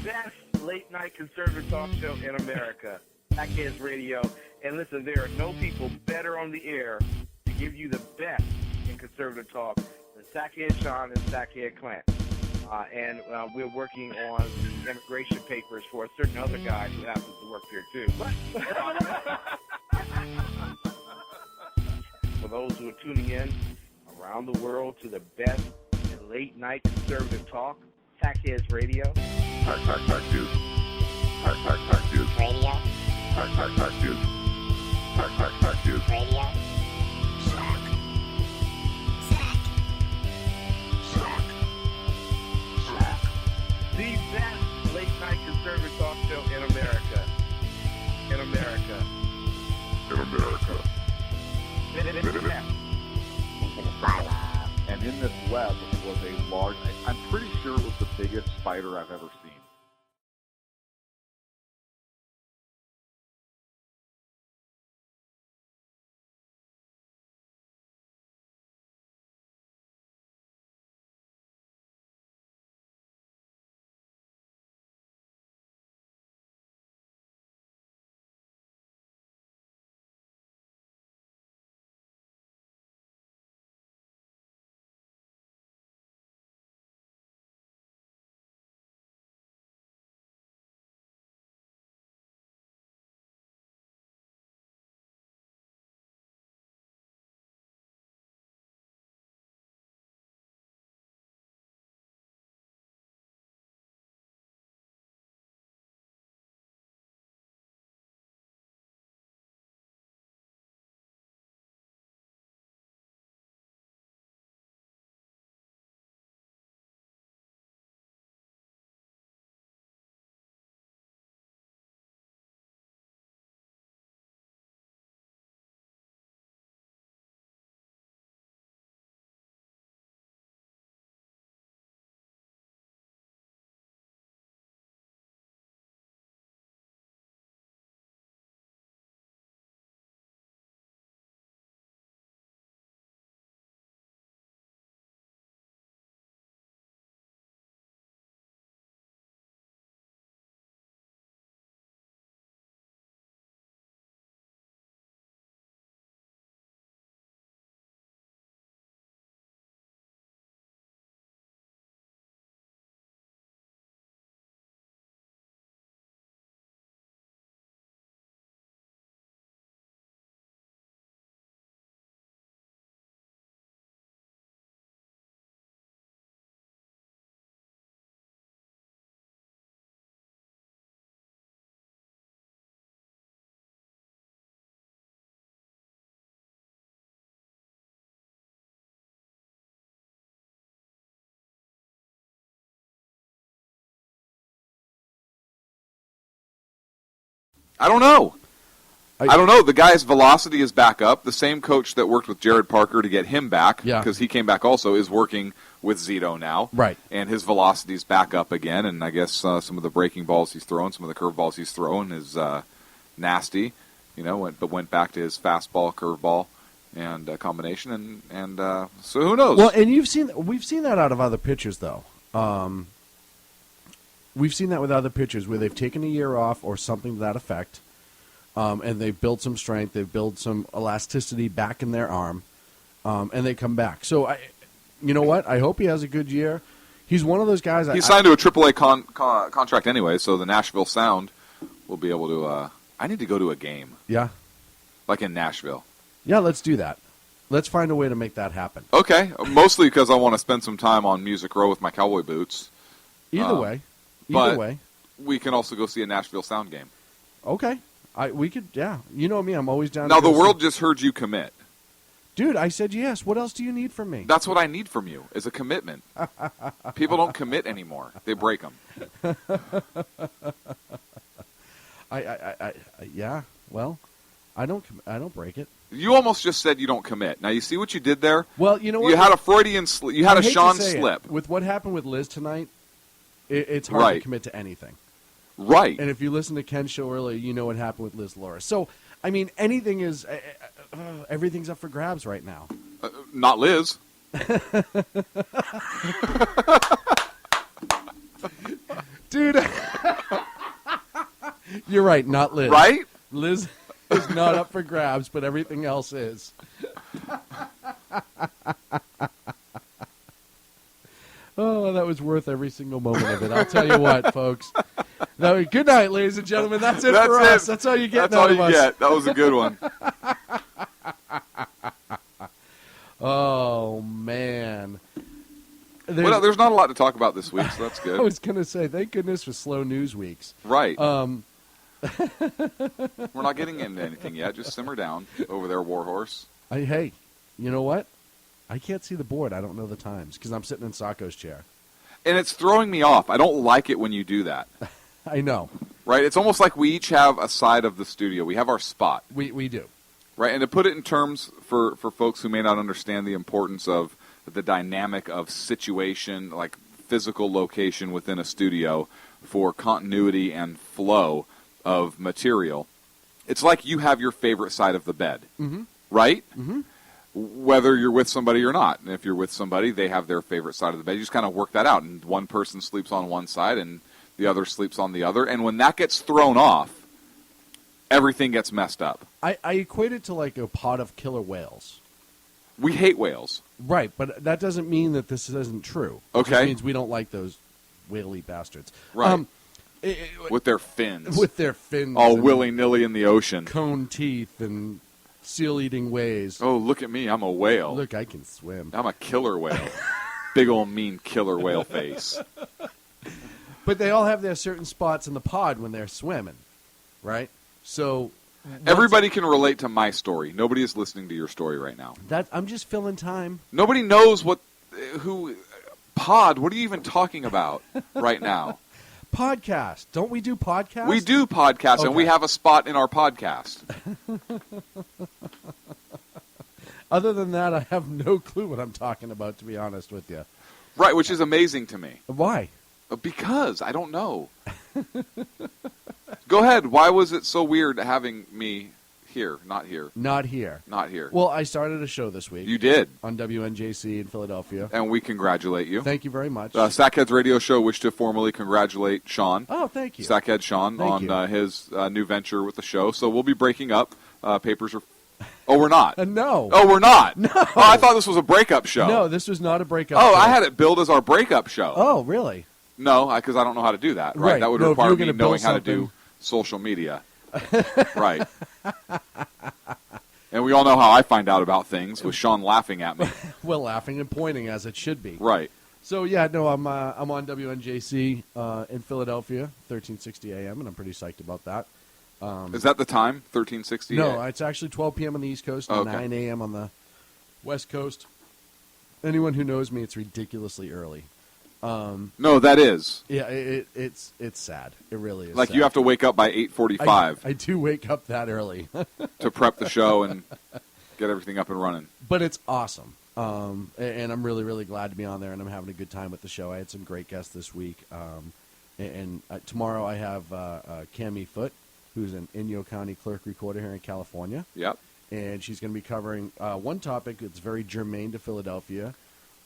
best late-night conservative talk show in America, Sackheads Radio. And listen, there are no people better on the air to give you the best in conservative talk than Sackhead Sean and Sackhead Clint. And we're working on the immigration papers for a certain other guy who happens to work here, too. For those who are tuning in around the world to the best in late-night conservative talk, Sackheads Radio. Sack News. Sack News. Radio. Sack News. Sack News. Radio. Sack. The best late-night conservative talk show in America. In America. In America. And in this web was a large, I'm pretty sure it was the biggest spider I've ever seen. I don't know. I don't know. The guy's velocity is back up. The same coach that worked with Jared Parker to get him back, because he came back also, is working with Zito now. Right. And his velocity's back up again, and I guess some of the breaking balls he's throwing, some of the curveballs he's throwing is nasty, but went back to his fastball, curveball, and combination, and so who knows? Well, and we've seen that out of other pitchers, though. We've seen that with other pitchers where they've taken a year off or something to that effect, and they've built some strength, they've built some elasticity back in their arm, and they come back. So, you know what? I hope he has a good year. He's one of those guys. He's signed to a AAA contract anyway, so the Nashville Sound will be able to. I need to go to a game. Yeah. Like in Nashville. Yeah, let's do that. Let's find a way to make that happen. Okay, mostly because I want to spend some time on Music Row with my cowboy boots. Either way. We can also go see a Nashville Sound game. Okay. We could, yeah. You know me, I'm always down Now, to the world just heard you commit. Dude, I said yes. What else do you need from me? That's what I need from you, is a commitment. People don't commit anymore. They break them. Yeah, well, I don't break it. You almost just said you don't commit. Now, you see what you did there? Well, you know what? You had a Freudian slip. You had a Sean slip. With what happened with Liz tonight, it's hard to commit to anything. Right. And if you listen to Ken's show earlier, you know what happened with Liz Laura. So, I mean, anything is, everything's up for grabs right now. Not Liz. Dude, You're right, not Liz. Right? Liz is not up for grabs, but everything else is. Oh, that was worth every single moment of it. I'll tell you what, folks. No, good night, ladies and gentlemen. That's it for us. That's all you get out of us. Get. That was a good one. Oh, man. Well, there's not a lot to talk about this week, so that's good. I was going to say, thank goodness for slow news weeks. Right. We're not getting into anything yet. Just simmer down over there, Warhorse. Hey, you know what? I can't see the board. I don't know the times because I'm sitting in Sacco's chair. And it's throwing me off. I don't like it when you do that. I know. Right? It's almost like we each have a side of the studio. We have our spot. We do. Right? And to put it in terms for folks who may not understand the importance of the dynamic of situation, like physical location within a studio for continuity and flow of material, it's like you have your favorite side of the bed. Mm-hmm. Right? Mm-hmm. Whether you're with somebody or not. And if you're with somebody, they have their favorite side of the bed. You just kind of work that out. And one person sleeps on one side and the other sleeps on the other. And when that gets thrown off, everything gets messed up. I equate it to like a pod of killer whales. We hate whales. Right, but that doesn't mean that this isn't true. It Okay. just means we don't like those whaley bastards. Right. With their fins. With their fins. All and willy-nilly in the ocean. cone teeth and seal-eating ways. Oh, look at me. I'm a whale. Look, I can swim. I'm a killer whale. Big old mean killer whale face. But they all have their certain spots in the pod when they're swimming, right? So Everybody can relate to my story. Nobody is listening to your story right now. I'm just filling time. Nobody knows pod. What are you even talking about right now? Podcast. Don't we do podcasts? We do podcasts, Okay. and we have a spot in our podcast. Other than that, I have no clue what I'm talking about, to be honest with you. Right, which is amazing to me. Why? Because I don't know. Go ahead. Why was it so weird having me here? Not here. Not here. Not here. Well, I started a show this week. You did. On WNJC in Philadelphia. And we congratulate you. Thank you very much. Sackhead's radio show wish to formally congratulate Sean. Oh, thank you. Sackhead Sean Thank on you. His new venture with the show. So we'll be breaking up. Papers are... Oh, we're not. No. Oh, we're not. No. Oh, I thought this was a breakup show. No, this was not a breakup Oh, show. I had it billed as our breakup show. Oh, really? No, because I don't know how to do that. Right? Right. That would No, if you require were me gonna bill knowing how to do something- social media. Right. And we all know how I find out about things with Sean laughing at me. Well, laughing and pointing as it should be. Right. So, yeah, no, I'm on WNJC in Philadelphia, 1360 a.m., and I'm pretty psyched about that. Is that the time? 1360? No, it's actually 12 p.m. on the East Coast and Okay. 9 a.m. on the West Coast. Anyone who knows me, it's ridiculously early. No, that is. Yeah, it's sad. It really is. Like sad. you have to wake up by 8:45 I do wake up that early, to prep the show and get everything up and running. but it's awesome. And I'm really, really glad to be on there, and I'm having a good time with the show. I had some great guests this week. And tomorrow I have Cammie Foote, who's an Inyo County clerk recorder here in California. Yep. And she's going to be covering one topic that's very germane to Philadelphia.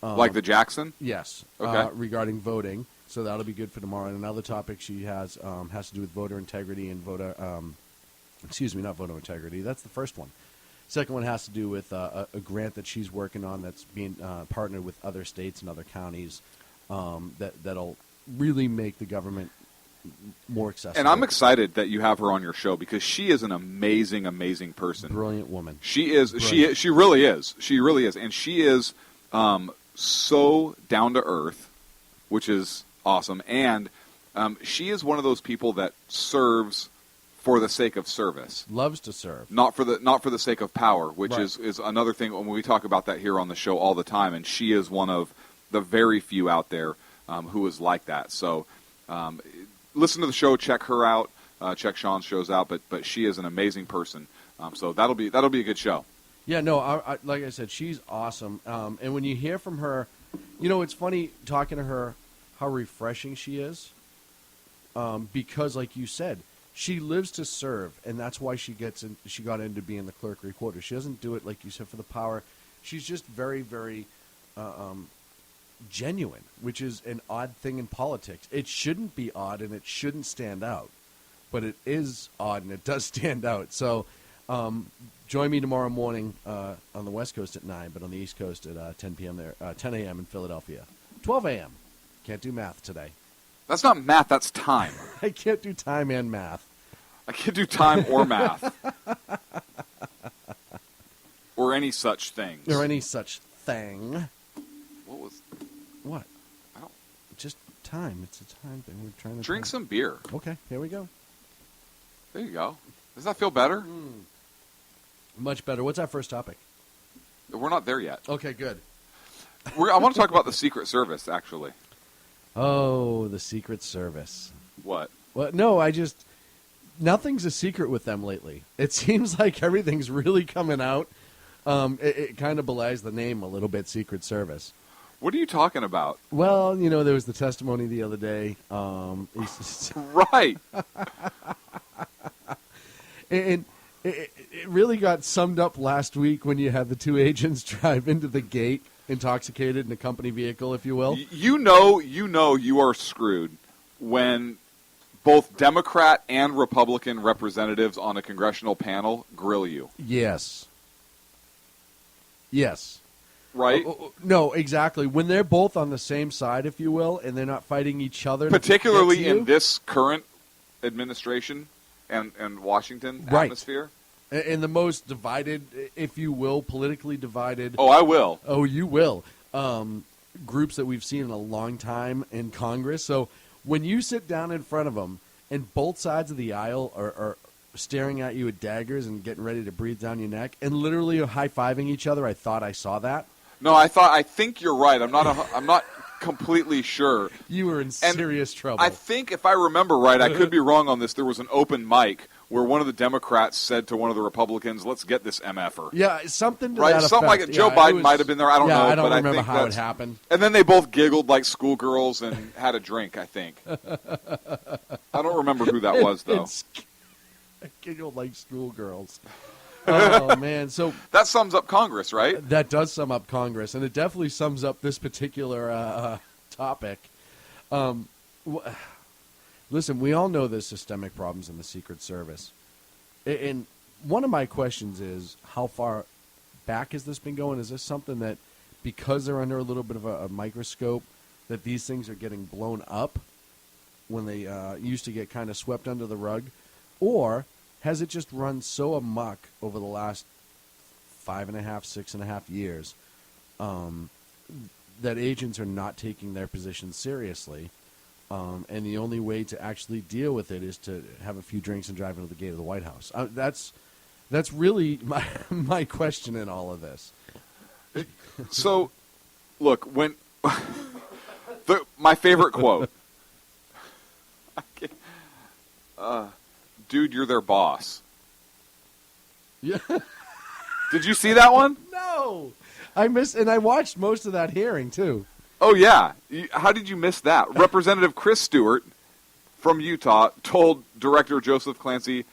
Like the Jackson? Yes. Okay. Regarding voting. So that'll be good for tomorrow. And another topic she has to do with voter integrity and not voter integrity. That's the first one. Second one has to do with a grant that she's working on that's being partnered with other states and other counties that'll really make the government more accessible. And I'm excited that you have her on your show because she is an amazing, amazing person. Brilliant woman. She is. Brilliant. She really is. She really is, and she is so down to earth, which is awesome. And she is one of those people that serves for the sake of service, Loves to serve. not for the sake of power, which Right. is another thing. When we talk about that here on the show all the time, and she is one of the very few out there who is like that. So. Listen to the show, check her out, check Sean's shows out, but she is an amazing person. So that'll be a good show. Yeah, no, I like I said, she's awesome. And when you hear from her, it's funny talking to her how refreshing she is. Because, like you said, she lives to serve, and that's why she got into being the clerk recorder. She doesn't do it, like you said, for the power. She's just very, very genuine, which is an odd thing in politics. It shouldn't be odd, and it shouldn't stand out. but it is odd and it does stand out. So join me tomorrow morning on the West Coast at 9, but on the East Coast at 10 p.m. there, 10 a.m. in Philadelphia. 12 a.m. Can't do math today. That's not math, that's time. I can't do time and math. I can't do time or math. Or any such things. Or any such thing. What? I don't. Just time. It's a time thing. We're trying to drink some beer. Okay, here we go. There you go. Does that feel better? Much better. What's our first topic? We're not there yet. Okay, good. I want to talk about the Secret Service, actually. Oh, the Secret Service. What? Well, no, nothing's a secret with them lately. It seems like everything's really coming out. It kind of belies the name a little bit, Secret Service. What are you talking about? Well, there was the testimony the other day. Right. And it really got summed up last week when you had the two agents drive into the gate, intoxicated in a company vehicle, if you will. You know you are screwed when both Democrat and Republican representatives on a congressional panel grill you. Yes. Right? No, exactly. When they're both on the same side, if you will, and they're not fighting each other. Particularly in this current administration and Washington atmosphere. In the most divided, if you will, politically divided. Oh, I will. Oh, you will. Groups that we've seen in a long time in Congress. So when you sit down in front of them and both sides of the aisle are staring at you with daggers and getting ready to breathe down your neck and literally high-fiving each other, I thought I saw that. No, I think you're right. I'm not completely sure. You were in serious trouble. I think, if I remember right, I could be wrong on this, there was an open mic where one of the Democrats said to one of the Republicans, "Let's get this MFer." Yeah, something to right? that Something effect. like it. Joe Biden might have been there. I don't know. I don't but remember I think how it happened. And then they both giggled like schoolgirls and had a drink, I think. I don't remember who that was, though. Giggled like schoolgirls. Oh, man. So that sums up Congress, right? That does sum up Congress, and it definitely sums up this particular topic. Listen, we all know there's systemic problems in the Secret Service. And one of my questions is, how far back has this been going? Is this something that, because they're under a little bit of a microscope, that these things are getting blown up when they used to get kind of swept under the rug? Or has it just run so amok over the last 5.5, 6.5 years that agents are not taking their positions seriously, and the only way to actually deal with it is to have a few drinks and drive into the gate of the White House? That's really my question in all of this. So, look, when my favorite quote, dude, you're their boss. Yeah. Did you see that one? No. I watched most of that hearing, too. Oh, yeah. How did you miss that? Representative Chris Stewart from Utah told Director Joseph Clancy,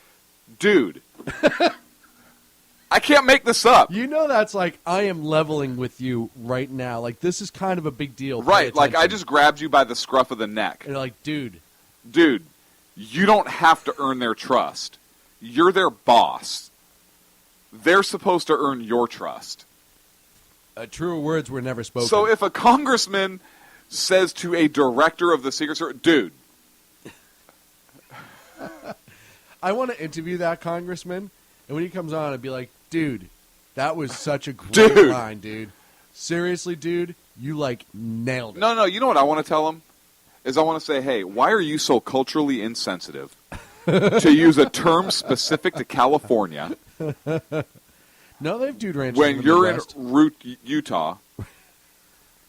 dude, I can't make this up. That's like, I am leveling with you right now. Like, this is kind of a big deal. Right, like I just grabbed you by the scruff of the neck. And you're like, dude, you don't have to earn their trust. You're their boss. They're supposed to earn your trust. Truer words were never spoken. So if a congressman says to a director of the Secret Service, dude. I want to interview that congressman, and when he comes on, I'd be like, dude, that was such a great line, dude. Seriously, dude, you, nailed it. No, you know what I want to tell him? Is I want to say, hey, why are you so culturally insensitive to use a term specific to California? No, they have dude ranches when in the you're Midwest. in Utah. I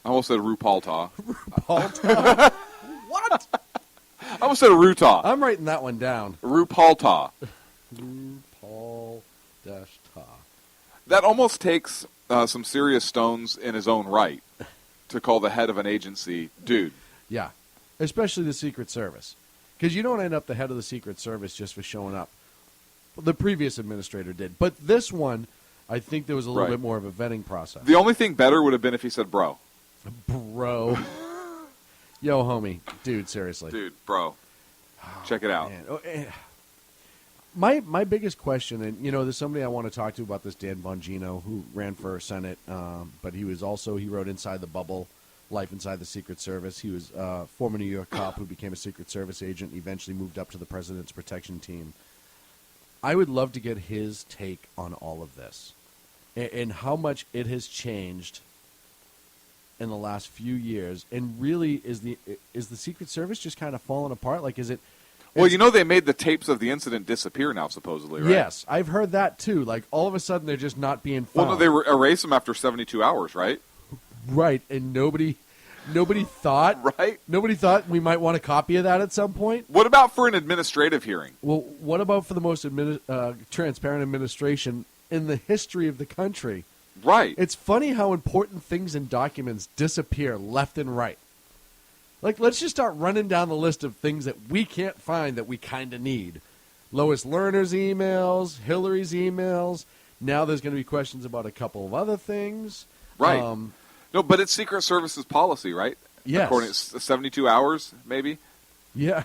almost said RuPaul-taw. RuPaul-taw? What? I almost said Rutaw. I'm writing that one down. RuPaul-taw. RuPaul-taw. That almost takes some serious stones in his own right to call the head of an agency dude. Yeah, especially the Secret Service. Because you don't end up the head of the Secret Service just for showing up. The previous administrator did. But this one, I think there was a little bit more of a vetting process. The only thing better would have been if he said bro. Bro. Yo, homie. Dude, seriously. Dude, bro. Check it out. Man. My biggest question, and there's somebody I want to talk to about this, Dan Bongino, who ran for Senate, but he wrote Inside the Bubble, Life Inside the Secret Service. He was a former New York cop who became a Secret Service agent, eventually moved up to the President's Protection Team. I would love to get his take on all of this and how much it has changed in the last few years. And really, is the Secret Service just kind of falling apart? Like, is it? Well, they made the tapes of the incident disappear now, supposedly, right? Yes, I've heard that too. Like, all of a sudden, they're just not being found. Well, no, they erased them after 72 hours, right? Right, and nobody thought right? Nobody thought we might want a copy of that at some point. What about for an administrative hearing? Well, what about for the most transparent administration in the history of the country? Right. It's funny how important things and documents disappear left and right. Like, let's just start running down the list of things that we can't find that we kind of need. Lois Lerner's emails, Hillary's emails. Now there's going to be questions about a couple of other things. Right. No, but it's Secret Service's policy, right? Yes. According to 72 hours, maybe. Yeah.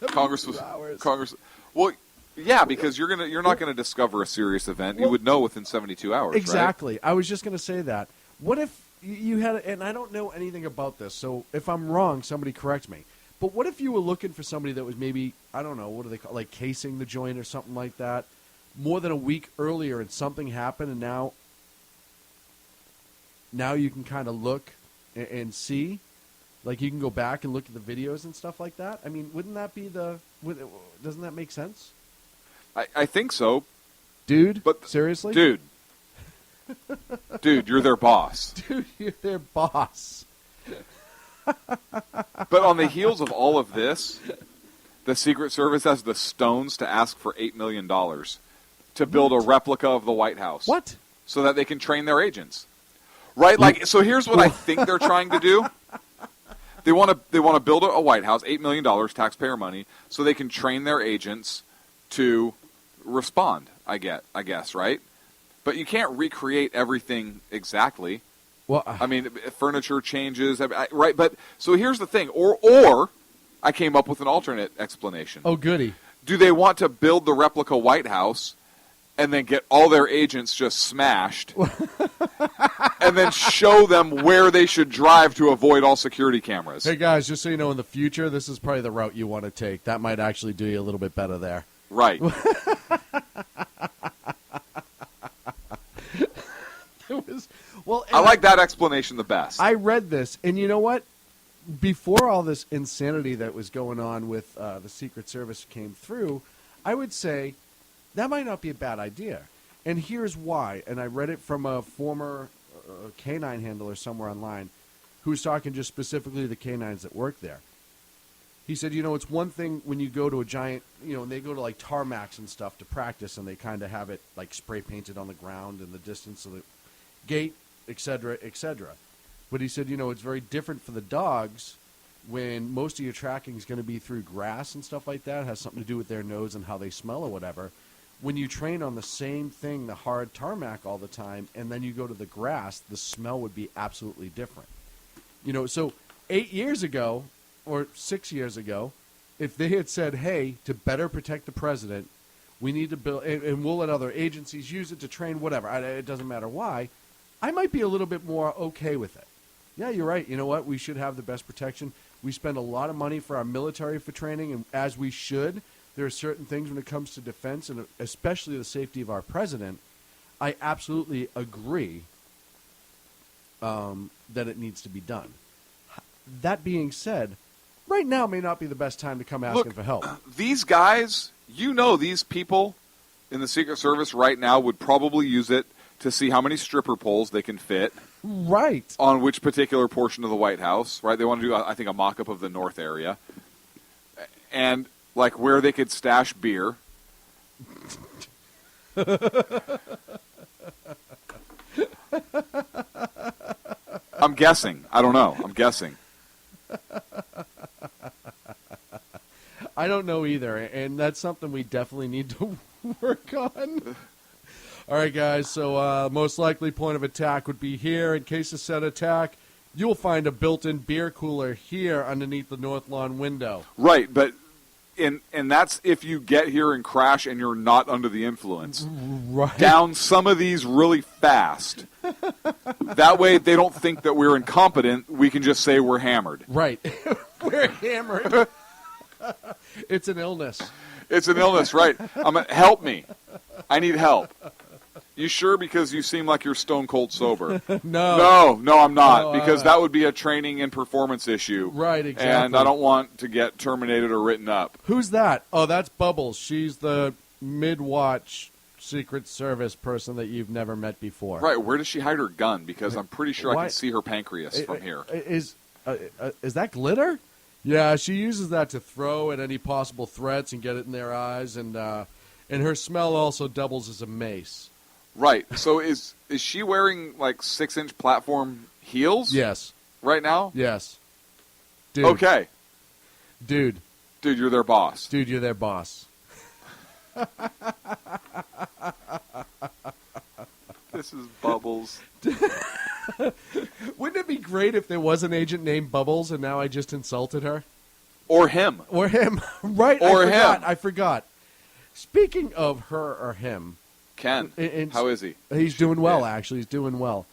Congress was hours. Congress. Well, yeah, because you're not going to discover a serious event. You would know within 72 hours. Exactly. Right? I was just going to say that. What if you had, and I don't know anything about this, so if I'm wrong, somebody correct me. But what if you were looking for somebody that was maybe, I don't know, what do they call, like casing the joint or something like that, more than a week earlier, and something happened, and now you can kind of look and see, like you can go back and look at the videos and stuff like that. I mean, wouldn't that be doesn't that make sense? I think so. Dude, but seriously? Dude, you're their boss. Dude, you're their boss. But on the heels of all of this, the Secret Service has the stones to ask for $8 million to build a replica of the White House. What? So that they can train their agents. Right? Like, so here's what I think they're trying to do. They want to build a White House, $8 million, taxpayer money, so they can train their agents to respond, I guess, right? But you can't recreate everything exactly. Well, I mean, furniture changes, right? But so here's the thing, or I came up with an alternate explanation. Oh, goody. Do they want to build the replica White House and then get all their agents just smashed and then show them where they should drive to avoid all security cameras? Hey, guys, just so you know, in the future, this is probably the route you want to take. That might actually do you a little bit better there. Right. I like that explanation the best. I read this, and you know what? Before all this insanity that was going on with the Secret Service came through, I would say that might not be a bad idea. And here's why. And I read it from a former canine handler somewhere online who was talking just specifically to the canines that work there. He said, it's one thing when you go to a giant, and they go to like tarmacs and stuff to practice, and they kind of have it like spray painted on the ground and the distance of the gate, et cetera, et cetera. But he said, it's very different for the dogs when most of your tracking is going to be through grass and stuff like that. It has something to do with their nose and how they smell or whatever. When you train on the same thing, the hard tarmac all the time, and then you go to the grass, the smell would be absolutely different. So 8 years ago or 6 years ago, if they had said, hey, to better protect the president, we need to build, and we'll let other agencies use it to train, whatever, it doesn't matter why, I might be a little bit more okay with it. Yeah, you're right. You know what? We should have the best protection. We spend a lot of money for our military for training, and as we should. There are certain things when it comes to defense, and especially the safety of our president. I absolutely agree that it needs to be done. That being said, right now may not be the best time to come asking for help. These guys, these people in the Secret Service right now would probably use it to see how many stripper poles they can fit. Right. On which particular portion of the White House, right? They want to do, I think, a mock-up of the north area. And, like, where they could stash beer. I'm guessing. I don't know. I'm guessing. I don't know either, and that's something we definitely need to work on. All right, guys, so most likely point of attack would be here. In case of said attack, you'll find a built-in beer cooler here underneath the north lawn window. Right, but and that's if you get here and crash and you're not under the influence. Right. Down some of these really fast. That way they don't think that we're incompetent. We can just say we're hammered. Right. We're hammered. It's an illness. It's an illness, right? Help me. I need help. You sure? Because you seem like you're stone cold sober. No, I'm not. No, because that would be a training and performance issue. Right, exactly. And I don't want to get terminated or written up. Who's that? Oh, that's Bubbles. She's the mid-watch Secret Service person that you've never met before. Right. Where does she hide her gun? Because I'm pretty sure I Why- can see her pancreas from here. Is that glitter? Yeah, she uses that to throw at any possible threats and get it in their eyes, and her smell also doubles as a mace. Right. So is she wearing like 6-inch platform heels? Yes. Right now? Yes. Dude. Okay. Dude, You're their boss. you're their boss. This is Bubbles. Wouldn't it be great if there was an agent named Bubbles and now I just insulted her? Or him. Or him. Right. Or I forgot. Speaking of her or him. Ken, how is he? He's doing well, Yeah. actually. He's doing well.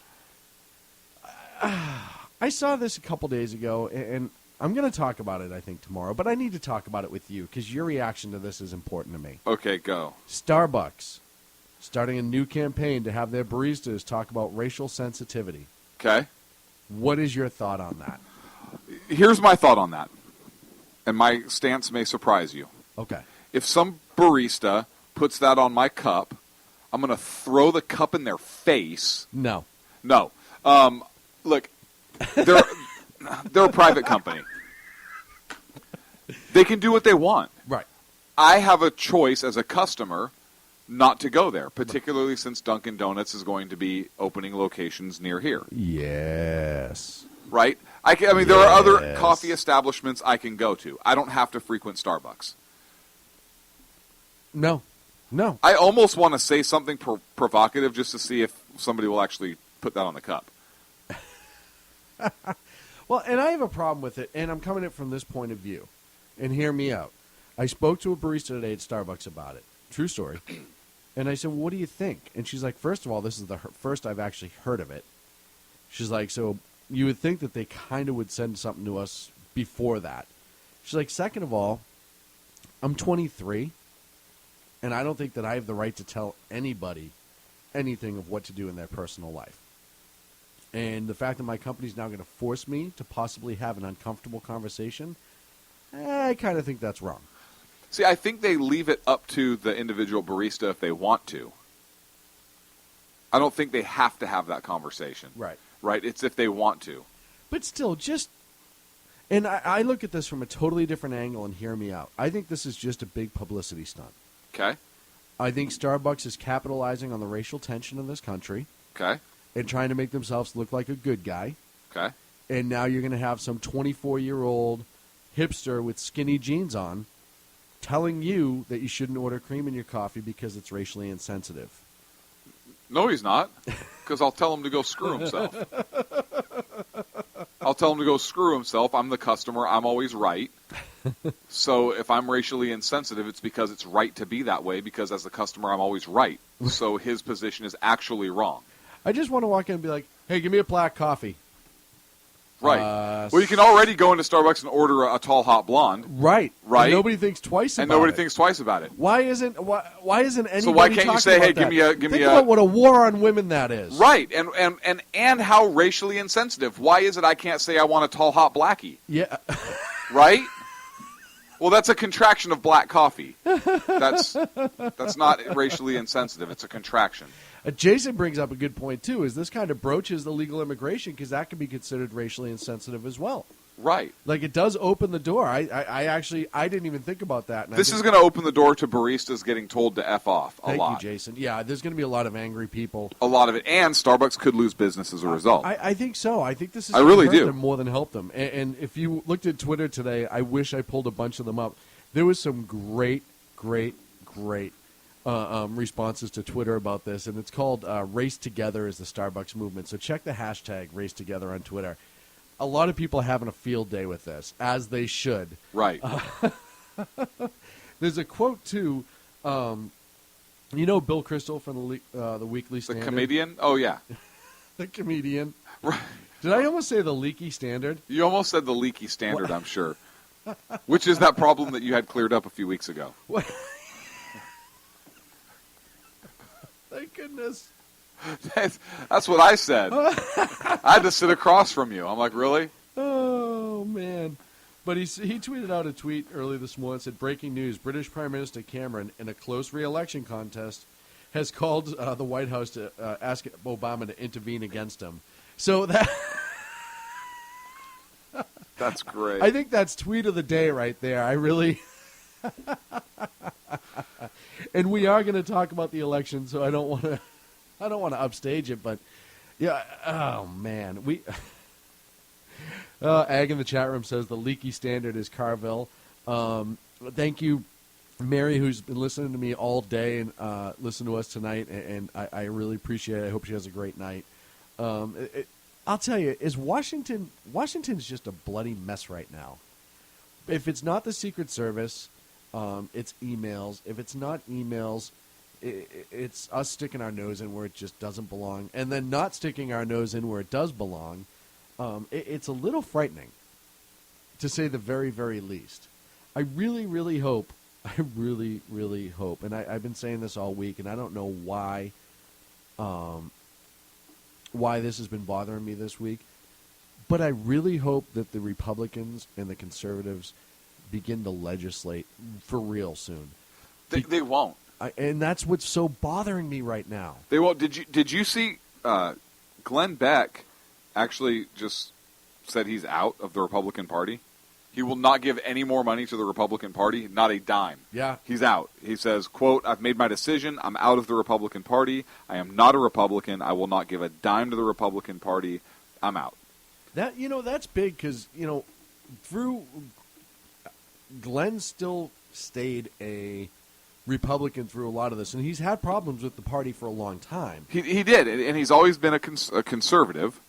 I saw this a couple days ago, and I'm going to talk about it, I think, tomorrow. But I need to talk about it with you because your reaction to this is important to me. Okay, go. Starbucks starting a new campaign to have their baristas talk about racial sensitivity. Okay. What is your thought on that? Here's my thought on that. And my stance may surprise you. Okay. If some barista puts that on my cup, I'm going to throw the cup in their face. No. No. Look, they're a private company. They can do what they want. Right. I have a choice as a customer not to go there, particularly since Dunkin' Donuts is going to be opening locations near here. Yes. Right? I mean, there are other Yes. coffee establishments I can go to. I don't have to frequent Starbucks. No. No. I almost want to say something provocative just to see if somebody will actually put that on the cup. Well, and I have a problem with it, and I'm coming at it from this point of view. And hear me out. I spoke to a barista today at Starbucks about it. True story. And I said, well, what do you think? And she's like, first of all, this is the first I've actually heard of it. She's like, so you would think that they kind of would send something to us before that. She's like, second of all, I'm 23, and I don't think that I have the right to tell anybody anything of what to do in their personal life. And the fact that my company's now going to force me to possibly have an uncomfortable conversation, I kind of think that's wrong. See, I think they leave it up to the individual barista if they want to. I don't think they have to have that conversation. Right. Right? It's if they want to. But still, just... And I look at this from a totally different angle, and hear me out. I think this is just a big publicity stunt. Okay? I think Starbucks is capitalizing on the racial tension in this country Okay? and trying to make themselves look like a good guy. Okay? And now you're going to have some 24-year-old hipster with skinny jeans on telling you that you shouldn't order cream in your coffee because it's racially insensitive. No, he's not. Because I'll tell him to go screw himself. I'll tell him to go screw himself. I'm the customer. I'm always right. So if I'm racially insensitive, it's because it's right to be that way, because as the customer, I'm always right. So his position is actually wrong. I just want to walk in and be like, hey, give me a black coffee. Right. Well, you can already go into Starbucks and order a tall, hot blonde. Right. Right. And nobody thinks twice about it. And nobody thinks twice about it. Why isn't anybody So why can't you talking say, about hey, that? give Think me about what a war on women that is. Right. And how racially insensitive. Why is it I can't say I want a tall, hot blackie? Yeah. Right? Well, that's a contraction of black coffee. That's not racially insensitive. It's a contraction. Jason brings up a good point, too, is this kind of broaches illegal immigration because that can be considered racially insensitive as well. Right. Like, it does open the door. I didn't even think about that. And This is going to open the door to baristas getting told to F off a lot. Thank you, Jason. Yeah, there's going to be a lot of angry people. A lot of it. And Starbucks could lose business as a result. I think so. I think this is I really gonna hurt do. them more than help them. And if you looked at Twitter today, I wish I pulled a bunch of them up. There was some great responses to Twitter about this, and it's called Race Together is the Starbucks movement. So check the hashtag Race Together on Twitter. A lot of people are having a field day with this, as they should. Right. There's a quote too. You know Bill Crystal from the Weekly The Standard? comedian? Oh, yeah. The comedian. Right. Did I almost say the Leaky Standard? You almost said the leaky standard, I'm sure. Which is that problem that you had cleared up a few weeks ago. What? Thank goodness. That's what I said. I had to sit across from you. I'm like, really? Oh, man. But he tweeted out a tweet early this morning, said, breaking news, British Prime Minister Cameron, in a close re-election contest, has called the White House to ask Obama to intervene against him. So that... That's great. I think that's tweet of the day right there. I really... And we are going to talk about the election, so I don't want to upstage it, but yeah, oh man, Ag in the chat room says the leaky standard is Carville. Thank you, Mary, who's been listening to me all day and listened to us tonight, and I really appreciate it. I hope she has a great night. I'll tell you, Washington's just a bloody mess right now. If it's not the Secret Service, it's emails. If it's not emails, it's us sticking our nose in where it just doesn't belong, and then not sticking our nose in where it does belong. It's a little frightening, to say the very, very least. I really, really hope, and I've been saying this all week, and I don't know why this has been bothering me this week, but I really hope that the Republicans and the conservatives begin to legislate for real soon. They won't. And that's what's so bothering me right now. They won't. Did you see Glenn Beck actually just said he's out of the Republican Party? He will not give any more money to the Republican Party, not a dime. Yeah. He's out. He says, quote, I've made my decision. I'm out of the Republican Party. I am not a Republican. I will not give a dime to the Republican Party. I'm out. That's big because, through Glenn still stayed a Republican through a lot of this, and he's had problems with the party for a long time. He did, and he's always been a conservative.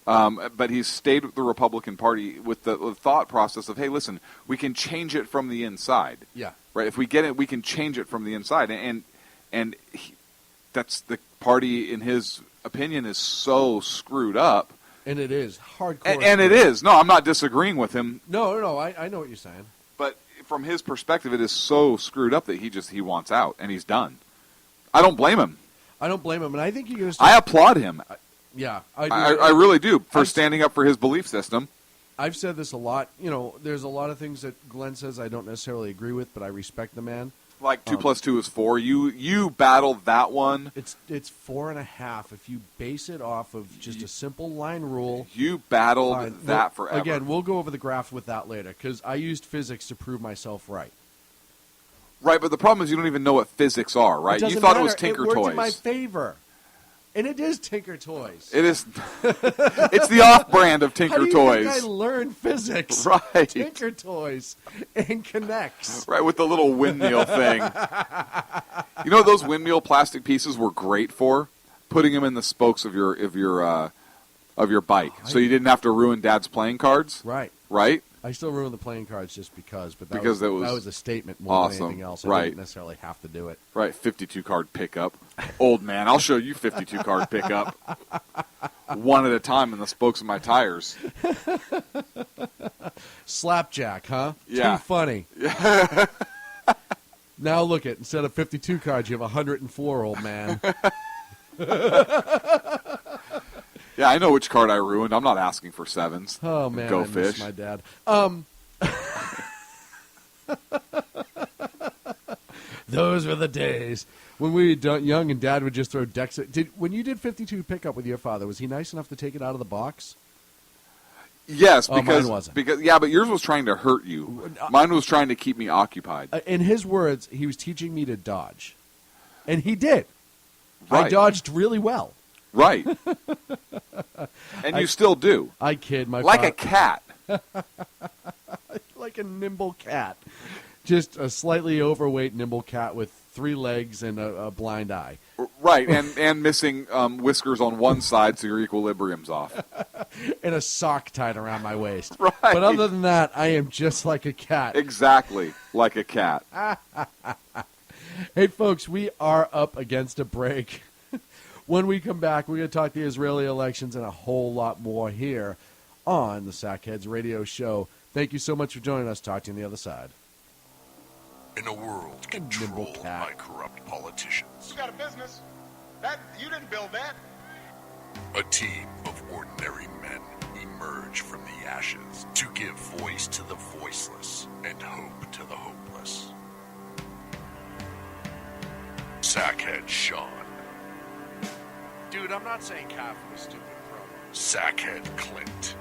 But he's stayed with the Republican Party with the thought process of, hey, listen, we can change it from the inside. Yeah. Right? If we get it, we can change it from the inside. And that's the party, in his opinion, is so screwed up. And it is. Hardcore. And it is. No, I'm not disagreeing with him. No, I know what you're saying. But from his perspective, it is so screwed up that he wants out, and he's done. I don't blame him. And I think you're going to I applaud him. Yeah, I do. I really do, for standing up for his belief system. I've said this a lot. There's a lot of things that Glenn says I don't necessarily agree with, but I respect the man. Like 2 + 2 is 4. You battled that one. It's 4.5 if you base it off of just a simple line rule. You battled that forever. Again, we'll go over the graph with that later because I used physics to prove myself right. Right, but the problem is you don't even know what physics are, right? You thought it was Tinker Toys. It worked Toys. in my favor. And it is Tinker Toys. It is. It's the off-brand of Tinker How do you Toys. think I learned physics? Right. Tinker Toys and connects. Right, with the little windmill thing. You know what those windmill plastic pieces were great for? Putting them in the spokes of your bike, so you didn't have to ruin Dad's playing cards. Right. Right. I still ruin the playing cards just because, but that was a statement more than anything else. I didn't necessarily have to do it. Right, 52 card pickup. Old man, I'll show you 52 card pickup. One at a time in the spokes of my tires. Slapjack, huh? Yeah. Too funny. Yeah. Now look at, instead of 52 cards, you have 104, old man. Yeah, I know which card I ruined. I'm not asking for sevens. Oh, man, Go I fish. miss my dad. Those were the days when we were young and Dad would just throw decks. When you did 52 pickup with your father, was he nice enough to take it out of the box? Yes, because mine wasn't. But yours was trying to hurt you. Mine was trying to keep me occupied. In his words, he was teaching me to dodge, and he did. Right. I dodged really well. Right. And you still do. I kid. Like a cat. Like a nimble cat. Just a slightly overweight nimble cat with 3 legs and a blind eye. Right, and missing whiskers on one side so your equilibrium's off. and a sock tied around my waist. Right. But other than that, I am just like a cat. Exactly like a cat. Hey, folks, we are up against a break. When we come back, we're going to talk the Israeli elections and a whole lot more here on the Sackheads Radio Show. Thank you so much for joining us. Talk to you on the other side. In a world controlled by corrupt politicians, You got a business. That you didn't build that. a team of ordinary men emerge from the ashes to give voice to the voiceless and hope to the hopeless. Sackhead Sean, Dude, I'm not saying half of a stupid promo. Sackhead Clint,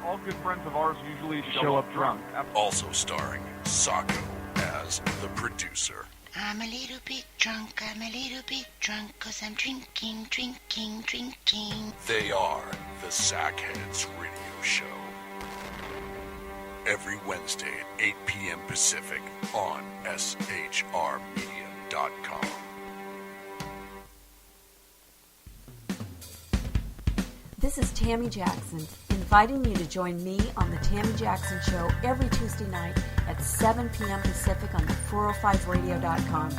All good friends of ours usually show up drunk. also starring Sacco as the producer. I'm a little bit drunk, 'cause I'm drinking. They are the Sackheads Radio Show. Every Wednesday at 8 p.m. Pacific on shrmedia.com. This is Tammy Jackson, inviting you to join me on the Tammy Jackson Show every Tuesday night at 7 p.m. Pacific on the 405radio.com.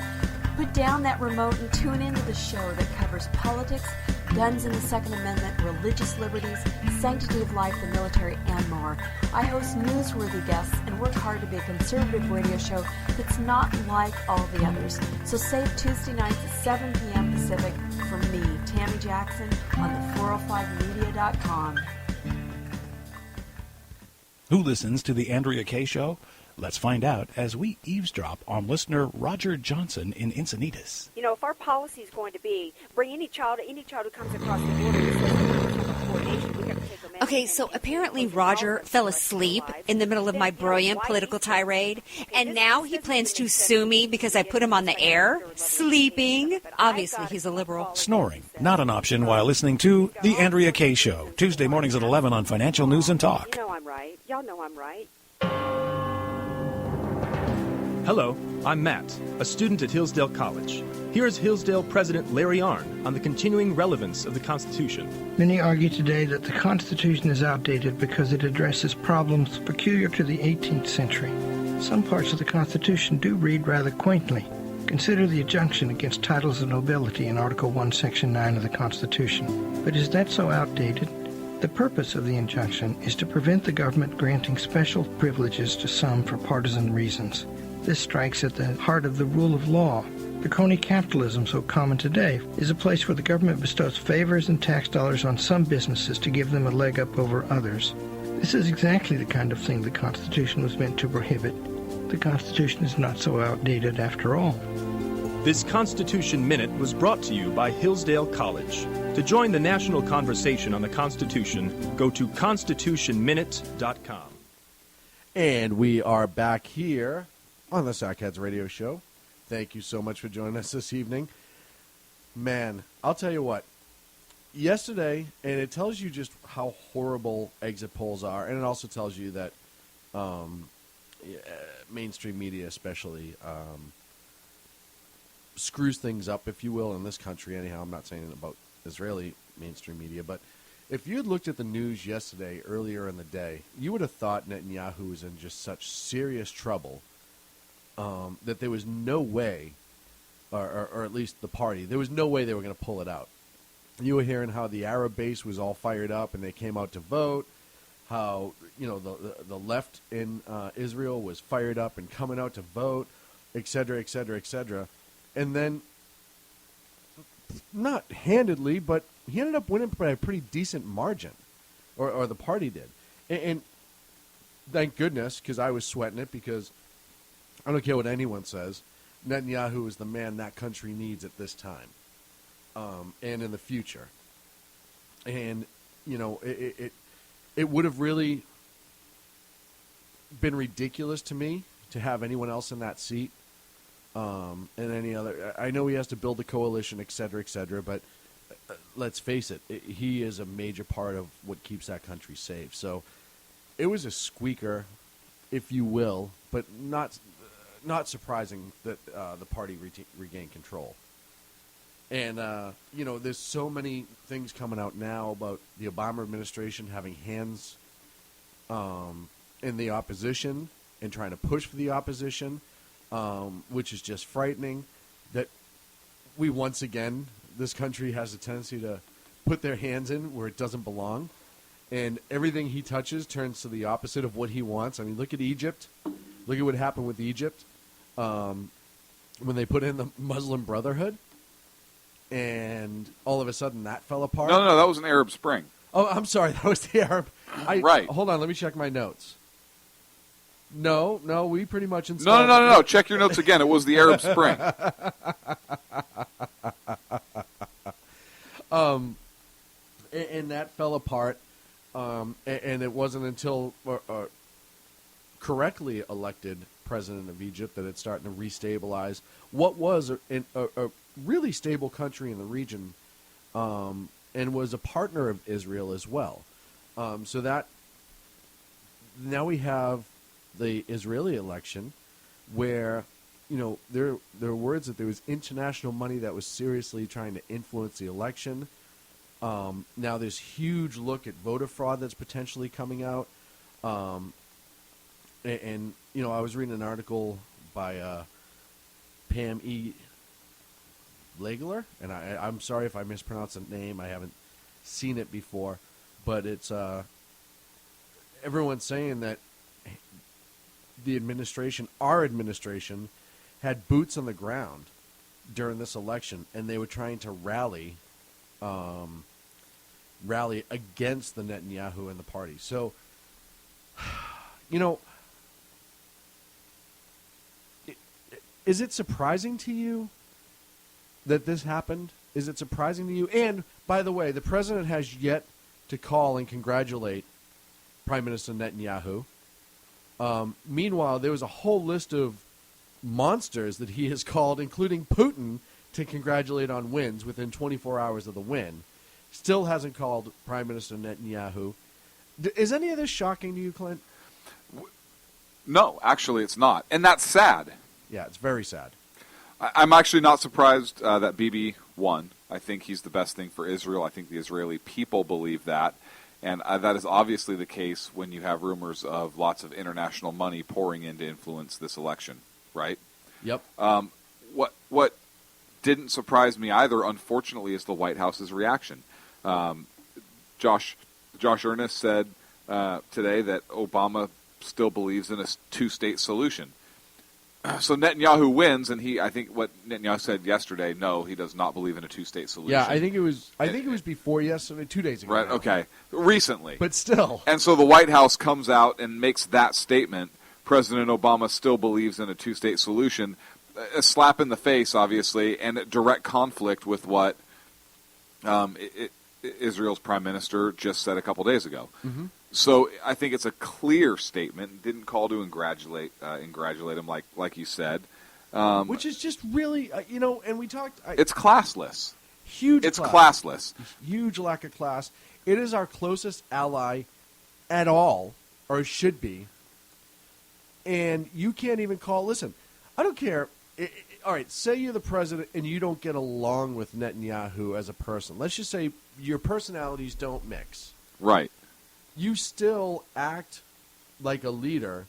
Put down that remote and tune into the show that covers politics, guns and the Second Amendment, religious liberties, sanctity of life, the military, and more. I host newsworthy guests and work hard to be a conservative radio show that's not like all the others. So save Tuesday nights at 7 p.m. Pacific for me, Tammy Jackson, on the 405media.com. Who listens to the Andrea Kaye Show? Let's find out as we eavesdrop on listener Roger Johnson in Encinitas. You know, if our policy is going to be bring any child who comes across the border with coordination, we got to take them in. Okay, so apparently Roger fell asleep in the middle of my brilliant political tirade, and now he plans to sue me because I put him on the air, sleeping. Obviously, he's a liberal. Snoring, not an option while listening to the Andrea Kaye Show, Tuesday mornings at 11 on Financial News and Talk. You know I'm right. Y'all know I'm right. Hello, I'm Matt, a student at Hillsdale College. Here is Hillsdale President Larry Arnn on the continuing relevance of the Constitution. Many argue today that the Constitution is outdated because it addresses problems peculiar to the 18th century. Some parts of the Constitution do read rather quaintly. Consider the injunction against titles of nobility in Article 1, Section 9 of the Constitution. But is that so outdated? The purpose of the injunction is to prevent the government granting special privileges to some for partisan reasons. This strikes at the heart of the rule of law. The crony capitalism so common today is a place where the government bestows favors and tax dollars on some businesses to give them a leg up over others. This is exactly the kind of thing the Constitution was meant to prohibit. The Constitution is not so outdated after all. This Constitution Minute was brought to you by Hillsdale College. To join the national conversation on the Constitution, go to constitutionminute.com. And we are back here on the Sackheads Radio Show. Thank you so much for joining us this evening. Man, I'll tell you what. Yesterday, and it tells you just how horrible exit polls are, and it also tells you that mainstream media especially screws things up, if you will, in this country. Anyhow, I'm not saying it about Israeli mainstream media, but if you had looked at the news yesterday, earlier in the day, you would have thought Netanyahu was in just such serious trouble that there was no way, or at least the party, there was no way they were going to pull it out. You were hearing how the Arab base was all fired up and they came out to vote, how the left in Israel was fired up and coming out to vote, et cetera, et cetera, et cetera. And then, not handedly, but he ended up winning by a pretty decent margin, or the party did. And thank goodness, because I was sweating it, because I don't care what anyone says, Netanyahu is the man that country needs at this time, and in the future. And, it would have really been ridiculous to me to have anyone else in that seat. And any other. I know he has to build a coalition, et cetera, but let's face it, he is a major part of what keeps that country safe. So it was a squeaker, if you will, but not surprising that the party regained control. And, there's so many things coming out now about the Obama administration having hands in the opposition and trying to push for the opposition, which is just frightening. That we once again, this country has a tendency to put their hands in where it doesn't belong. And everything he touches turns to the opposite of what he wants. I mean, look at Egypt. Look at what happened with Egypt when they put in the Muslim Brotherhood. And all of a sudden that fell apart. No, that was an Arab Spring. Oh, I'm sorry. That was the Arab. Right. Hold on. Let me check my notes. No, we pretty much installed. No. Check your notes again. It was the Arab Spring. And that fell apart. And it wasn't until correctly elected president of Egypt that it's starting to restabilize what was a really stable country in the region, and was a partner of Israel as well. So that now we have the Israeli election, where there are words that there was international money that was seriously trying to influence the election. Now there's huge look at voter fraud that's potentially coming out. And I was reading an article by Pam E. Legler, and I'm sorry if I mispronounced the name. I haven't seen it before, but it's everyone's saying that the administration, our administration, had boots on the ground during this election, and they were trying to rally against the Netanyahu and the party. So, is it surprising to you that this happened? Is it surprising to you? And, by the way, the president has yet to call and congratulate Prime Minister Netanyahu. Meanwhile, there was a whole list of monsters that he has called, including Putin, to congratulate on wins within 24 hours of the win. Still hasn't called Prime Minister Netanyahu. Is any of this shocking to you, Clint? No, actually it's not. And that's sad. Yeah, it's very sad. I'm actually not surprised that Bibi won. I think he's the best thing for Israel. I think the Israeli people believe that. And that is obviously the case when you have rumors of lots of international money pouring in to influence this election, right? Yep. What didn't surprise me either, unfortunately, is the White House's reaction. Josh Earnest said today that Obama still believes in a two-state solution. So Netanyahu wins, and I think what Netanyahu said yesterday, no, he does not believe in a two-state solution. Yeah, I think it was before yesterday, 2 days ago. Right, now. Okay. Recently. But still. And so the White House comes out and makes that statement, President Obama still believes in a two-state solution, a slap in the face, obviously, and a direct conflict with what Israel's prime minister just said a couple days ago. Mm-hmm. So I think it's a clear statement. Didn't call to congratulate him like you said, which is just really and we talked. It's classless. Huge. It's classless. Huge lack of class. It is our closest ally at all, or it should be. And you can't even call. Listen, I don't care. All right, say you're the president and you don't get along with Netanyahu as a person. Let's just say your personalities don't mix. Right. You still act like a leader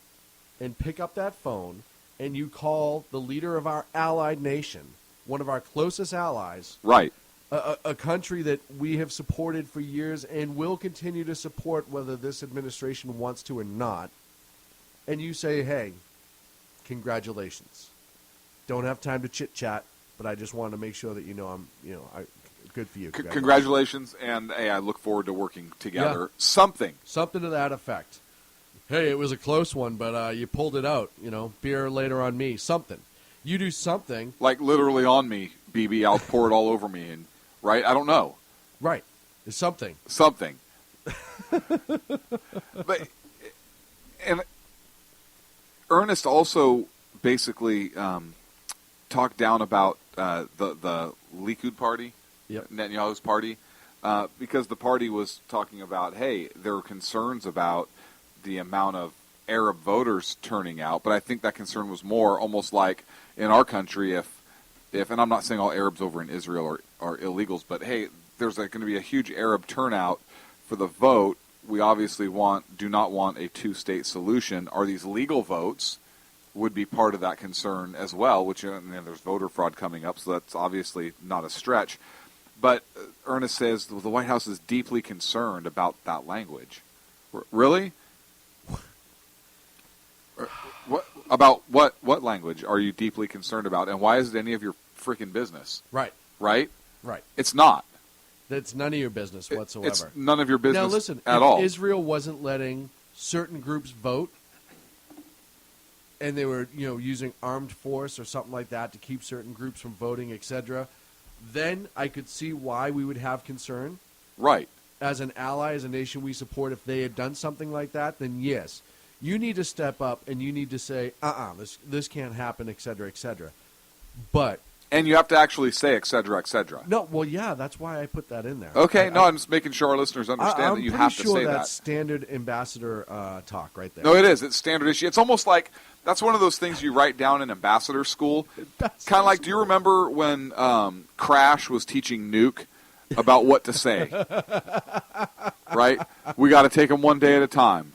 and pick up that phone and you call the leader of our allied nation, one of our closest allies, right, a country that we have supported for years and will continue to support whether this administration wants to or not, and you say, hey, congratulations. Don't have time to chit-chat, but I just wanted to make sure that good for you. Congratulations, and hey, I look forward to working together. Yeah. Something to that effect. Hey, it was a close one, but you pulled it out. Beer later on me. Something. You do something. Like literally on me, BB. I'll pour it all over me, and right? I don't know. Right. It's something. Something. But and Ernest also basically talked down about the Likud party. Yep. Netanyahu's party, because the party was talking about, hey, there are concerns about the amount of Arab voters turning out, but I think that concern was more almost like in our country, and I'm not saying all Arabs over in Israel are illegals, but hey, there's going to be a huge Arab turnout for the vote. We obviously do not want a two-state solution. Are these legal votes? Would be part of that concern as well, which there's voter fraud coming up, so that's obviously not a stretch. But Ernest says the White House is deeply concerned about that language. Really? About what language are you deeply concerned about, and why is it any of your freaking business? Right. Right? Right. It's not. That's none of your business whatsoever. It's none of your business now, listen, at if all. Israel wasn't letting certain groups vote, and they were, using armed force or something like that to keep certain groups from voting, etc., then I could see why we would have concern. Right. As an ally, as a nation we support, if they had done something like that, then yes, you need to step up and you need to say, this can't happen, etc., etc. And you have to actually say, etc., etc. No, well, yeah, that's why I put that in there. Okay, I'm just making sure our listeners understand that you have to say that. I'm pretty sure that's standard ambassador talk right there. No, it is. It's standard issue. It's almost like that's one of those things you write down in ambassador school. Kind of like, do you remember when Crash was teaching Nuke about what to say? Right? We got to take them one day at a time.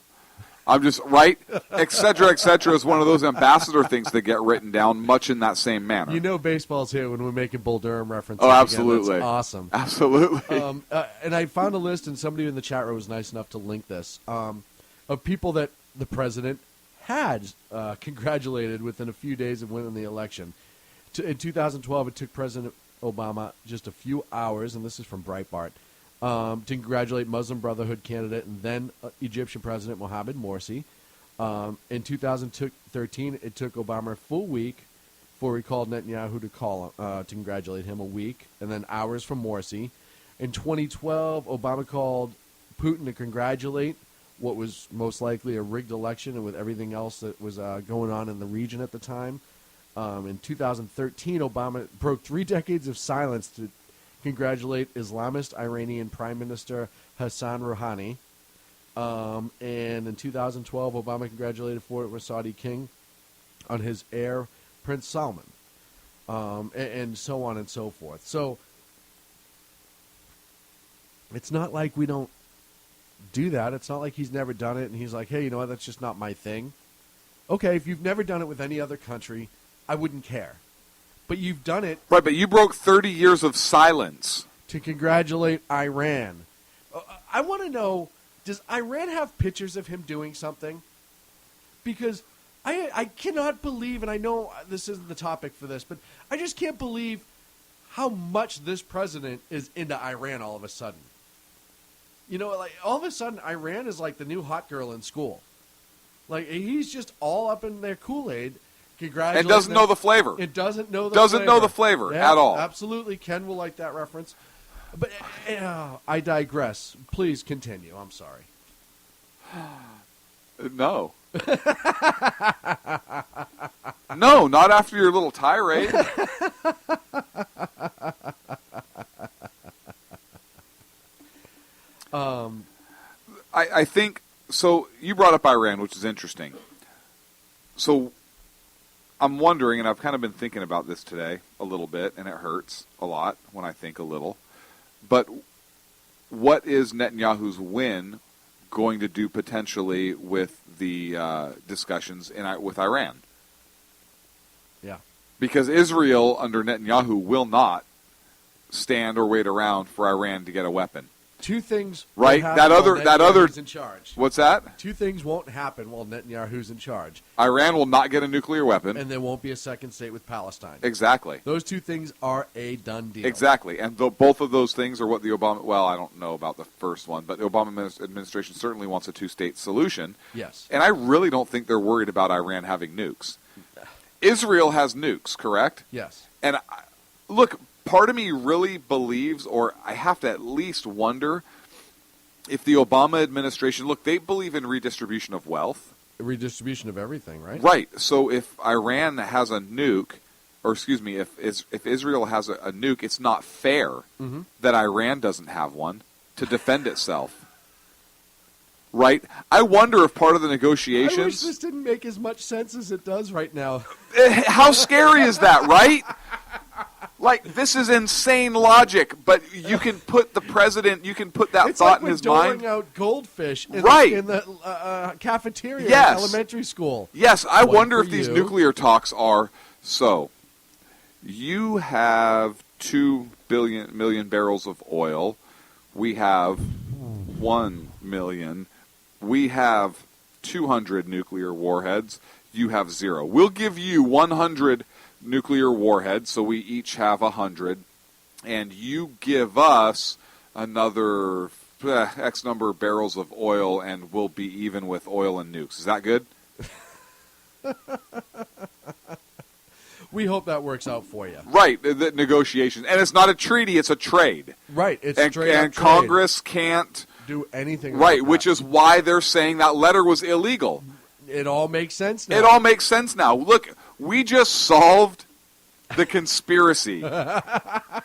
I'm just, right? Et cetera, is one of those ambassador things that get written down much in that same manner. Baseball's here when we're making Bull Durham references. Oh, absolutely. That's awesome. Absolutely. And I found a list, and somebody in the chat room was nice enough to link this, of people that the president had congratulated within a few days of winning the election. In 2012, it took President Obama just a few hours, and this is from Breitbart, to congratulate Muslim Brotherhood candidate and then Egyptian President Mohamed Morsi. In 2013, it took Obama a full week before he called Netanyahu to congratulate him, a week, and then hours from Morsi. In 2012, Obama called Putin to congratulate what was most likely a rigged election and with everything else that was going on in the region at the time. In 2013, Obama broke 3 decades of silence to congratulate Islamist Iranian Prime Minister Hassan Rouhani. And in 2012, Obama congratulated former Saudi king on his heir, Prince Salman, and so on and so forth. So it's not like we don't do that. It's not like he's never done it and he's like, hey, you know what, that's just not my thing. Okay, if you've never done it with any other country, I wouldn't care. But you've done it. Right, but you broke 30 years of silence to congratulate Iran. I want to know, does Iran have pictures of him doing something? Because I cannot believe, and I know this isn't the topic for this, but I just can't believe how much this president is into Iran all of a sudden. Like all of a sudden, Iran is like the new hot girl in school. Like he's just all up in their Kool-Aid. And doesn't know the flavor. It doesn't know the flavor. Doesn't know the flavor at all. Absolutely. Ken will like that reference. But I digress. Please continue. I'm sorry. No. No, not after your little tirade. I think, so you brought up Iran, which is interesting. So I'm wondering, and I've kind of been thinking about this today a little bit, and it hurts a lot when I think a little, but what is Netanyahu's win going to do potentially with the discussions with Iran? Yeah. Because Israel, under Netanyahu, will not stand or wait around for Iran to get a weapon. Two things, right? That other in charge. What's that? Two things won't happen while Netanyahu's in charge. Iran will not get a nuclear weapon, and there won't be a second state with Palestine. Exactly. Those two things are a done deal. Exactly, and both of those things are what the Obama. Well, I don't know about the first one, but the Obama administration certainly wants a two-state solution. Yes. And I really don't think they're worried about Iran having nukes. Israel has nukes, correct? Yes. And look. Part of me really believes, or I have to at least wonder, if the Obama administration, look, they believe in redistribution of wealth. Redistribution of everything, right? Right. So if Iran has a nuke, or excuse me, if Israel has a nuke, it's not fair that Iran doesn't have one to defend itself. Right? I wonder if part of the negotiations... I wish this didn't make as much sense as it does right now. How scary is that, right? Like, this is insane logic, but you can put the president, you can put that thought in his mind. It's like out goldfish in the cafeteria in elementary school. Yes, I wonder if these nuclear talks are, so, you have 2 million barrels of oil. We have 1 million. We have 200 nuclear warheads. You have 0. We'll give you 100 nuclear warheads, so we each have 100, and you give us another X number of barrels of oil, and we'll be even with oil and nukes. Is that good? We hope that works out for you. Right, the negotiations. And it's not a treaty, it's a trade. Right, it's and, straight and up Congress can't do anything about right, that. which is why they're saying that letter was illegal. It all makes sense now. It all makes sense now. Look, we just solved the conspiracy of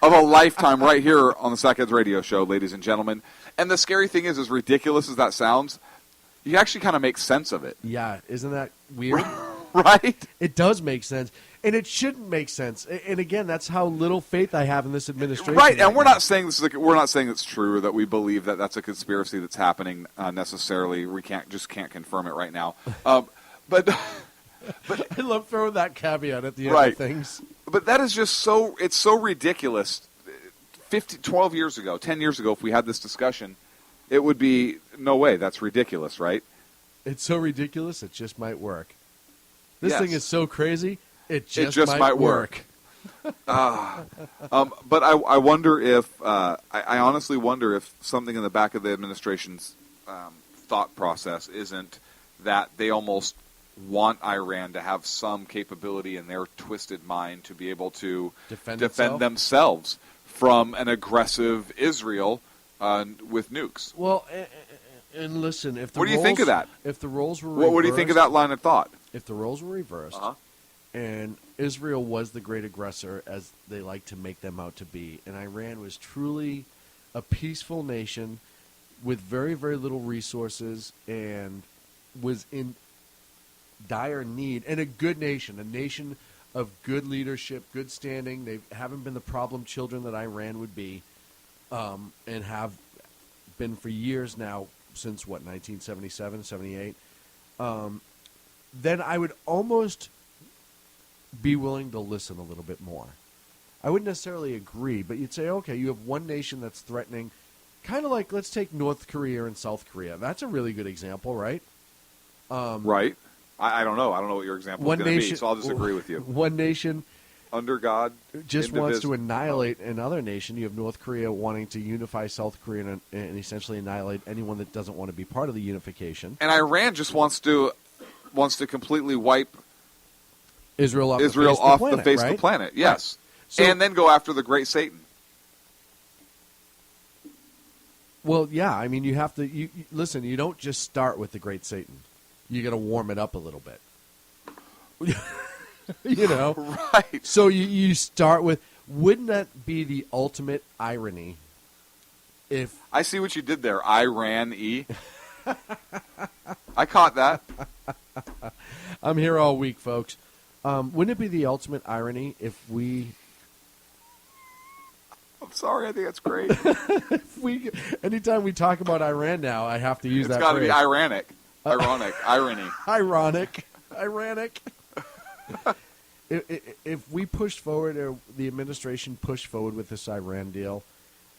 a lifetime right here on the Sackheads Radio Show, ladies and gentlemen. And the scary thing is, as ridiculous as that sounds, you actually kind of make sense of it. Yeah, isn't that weird? Right? It does make sense. And it shouldn't make sense. And again, that's how little faith I have in this administration. Right, and we're not saying this is we're not saying it's true, or that we believe that that's a conspiracy that's happening necessarily. We can't confirm it right now. But I love throwing that caveat at the end of things. But that is just it's so ridiculous. 12 years ago, 10 years ago, if we had this discussion, it would be, no way, that's ridiculous, right? It's so ridiculous, it just might work. This thing is so crazy, it just might work. But I wonder if, I honestly wonder if something in the back of the administration's thought process isn't that they almost want Iran to have some capability in their twisted mind to be able to defend themselves from an aggressive Israel with nukes. Well, and listen, if the what do you think of that? If the roles were reversed, what do you think of that line of thought? If the roles were reversed, and Israel was the great aggressor, as they like to make them out to be, and Iran was truly a peaceful nation with very, very little resources and was in dire need, and a good nation, a nation of good leadership, good standing. They haven't been the problem children that Iran would be, and have been for years now, since 1977, 78. Then I would almost be willing to listen a little bit more. I wouldn't necessarily agree, but you'd say, okay, you have one nation that's threatening, kind of like, let's take North Korea and South Korea. That's a really good example, right? Right. I don't know. I don't know what your example is going to be, so I'll just agree with you. One nation under God just wants to annihilate another nation. You have North Korea wanting to unify South Korea and essentially annihilate anyone that doesn't want to be part of the unification. And Iran just wants to completely wipe Israel off the face of the planet. Yes. Right. So, and then go after the great Satan. Well, yeah. I mean, you have to you listen, you don't just start with the great Satan. You got to warm it up a little bit. You know? Right. So you start with, wouldn't that be the ultimate irony if... I see what you did there. Iran-y. I caught that. I'm here all week, folks. Wouldn't it be the ultimate irony if we... I'm sorry, I think that's great. Anytime we talk about Iran now, I have to use that phrase. It's got to be ironic. Ironic. Irony. Ironic. If we pushed forward, or the administration pushed forward with this Iran deal,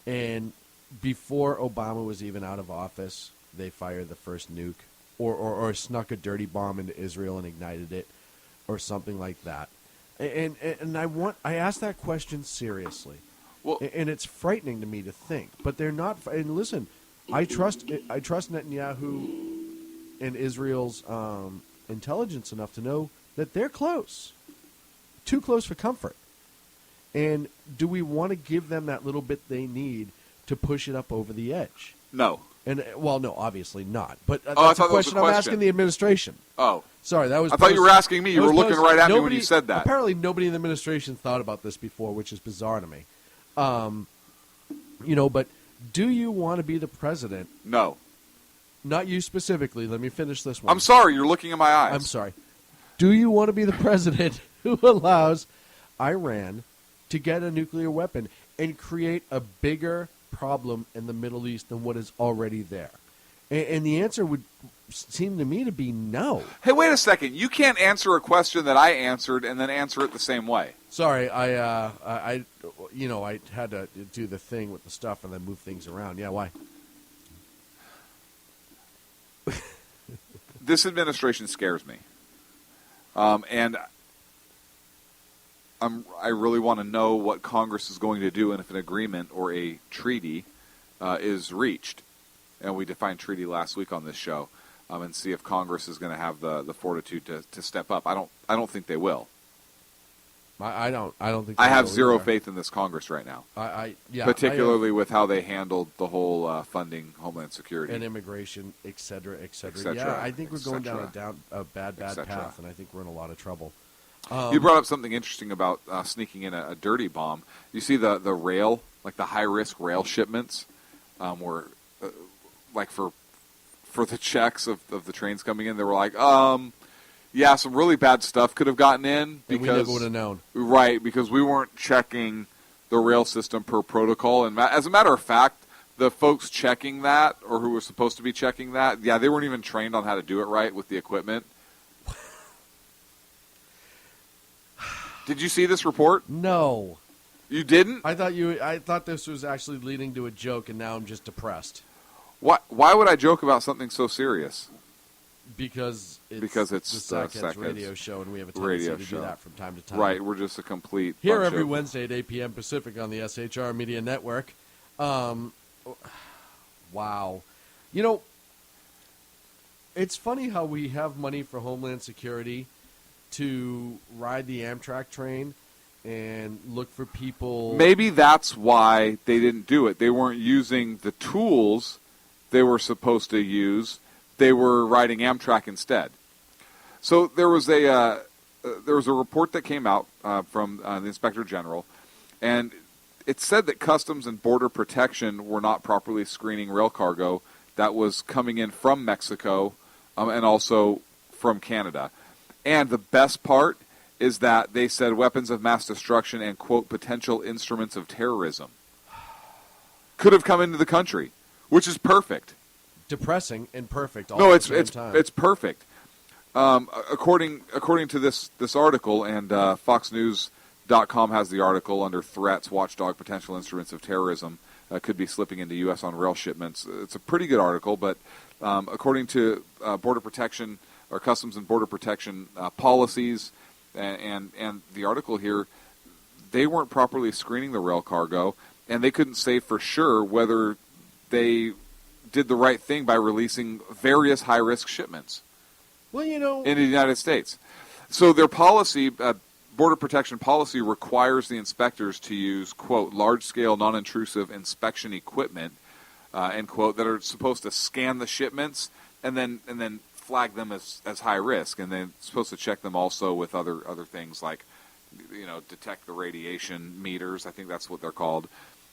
and before Obama was even out of office, they fired the first nuke, or snuck a dirty bomb into Israel and ignited it, or something like that, and I ask that question seriously, and it's frightening to me to think, but they're not. And listen, I trust Netanyahu and Israel's intelligence enough to know that they're close. Too close for comfort. And do we want to give them that little bit they need to push it up over the edge? No. And well, no, obviously not. But that's a question I'm asking the administration. Oh. Sorry, that was... I thought you were asking me. You were looking right at me when you said that. Apparently nobody in the administration thought about this before, which is bizarre to me. But do you want to be the president? No. Not you specifically. Let me finish this one. I'm sorry. You're looking in my eyes. I'm sorry. Do you want to be the president who allows Iran to get a nuclear weapon and create a bigger problem in the Middle East than what is already there? And the answer would seem to me to be no. Hey, wait a second. You can't answer a question that I answered and then answer it the same way. Sorry, I had to do the thing with the stuff and then move things around. Yeah, why? This administration scares me, and I really want to know what Congress is going to do, and if an agreement or a treaty is reached. And we defined treaty last week on this show, and see if Congress is going to have the fortitude to step up. I don't think they will. I don't think. I have zero faith in this Congress right now. Particularly with how they handled the whole funding Homeland Security and immigration, et cetera, et cetera. Yeah, I think we're going down a bad path, and I think we're in a lot of trouble. You brought up something interesting about sneaking in a dirty bomb. You see the rail, like the high risk rail shipments, were like for the checks of the trains coming in. They were like, yeah, some really bad stuff could have gotten in because we never would have known. Right, because we weren't checking the rail system per protocol. And as a matter of fact, the folks checking that, or who were supposed to be checking that, yeah, they weren't even trained on how to do it right with the equipment. Did you see this report? No. You didn't? I thought this was actually leading to a joke, and now I'm just depressed. Why would I joke about something so serious? Because it's the Sackheads radio show, and we have a tendency to do that from time to time. Right, we're just a complete here every Wednesday at 8 p.m. Pacific on the SHR Media Network. Wow. You know, it's funny how we have money for Homeland Security to ride the Amtrak train and look for people. Maybe that's why they didn't do it. They weren't using the tools they were supposed to use. They were riding Amtrak instead. So there was a report that came out from the Inspector General, and it said that Customs and Border Protection were not properly screening rail cargo that was coming in from Mexico and also from Canada. And the best part is that they said weapons of mass destruction and, quote, potential instruments of terrorism could have come into the country, which is perfect. Depressing and perfect all at the same time. It's perfect. According to this article, and FoxNews.com has the article under threats, watchdog, potential instruments of terrorism could be slipping into U.S. on rail shipments. It's a pretty good article, but according to Border Protection or Customs and Border Protection policies and the article here, they weren't properly screening the rail cargo, and they couldn't say for sure whether they did the right thing by releasing various high-risk shipments. Well, you know, in the United States. So their policy, Border Protection policy, requires the inspectors to use, quote, large-scale, non-intrusive inspection equipment, end quote, that are supposed to scan the shipments and then flag them as high risk, and they're supposed to check them also with other things like, you know, detect the radiation meters. I think that's what they're called.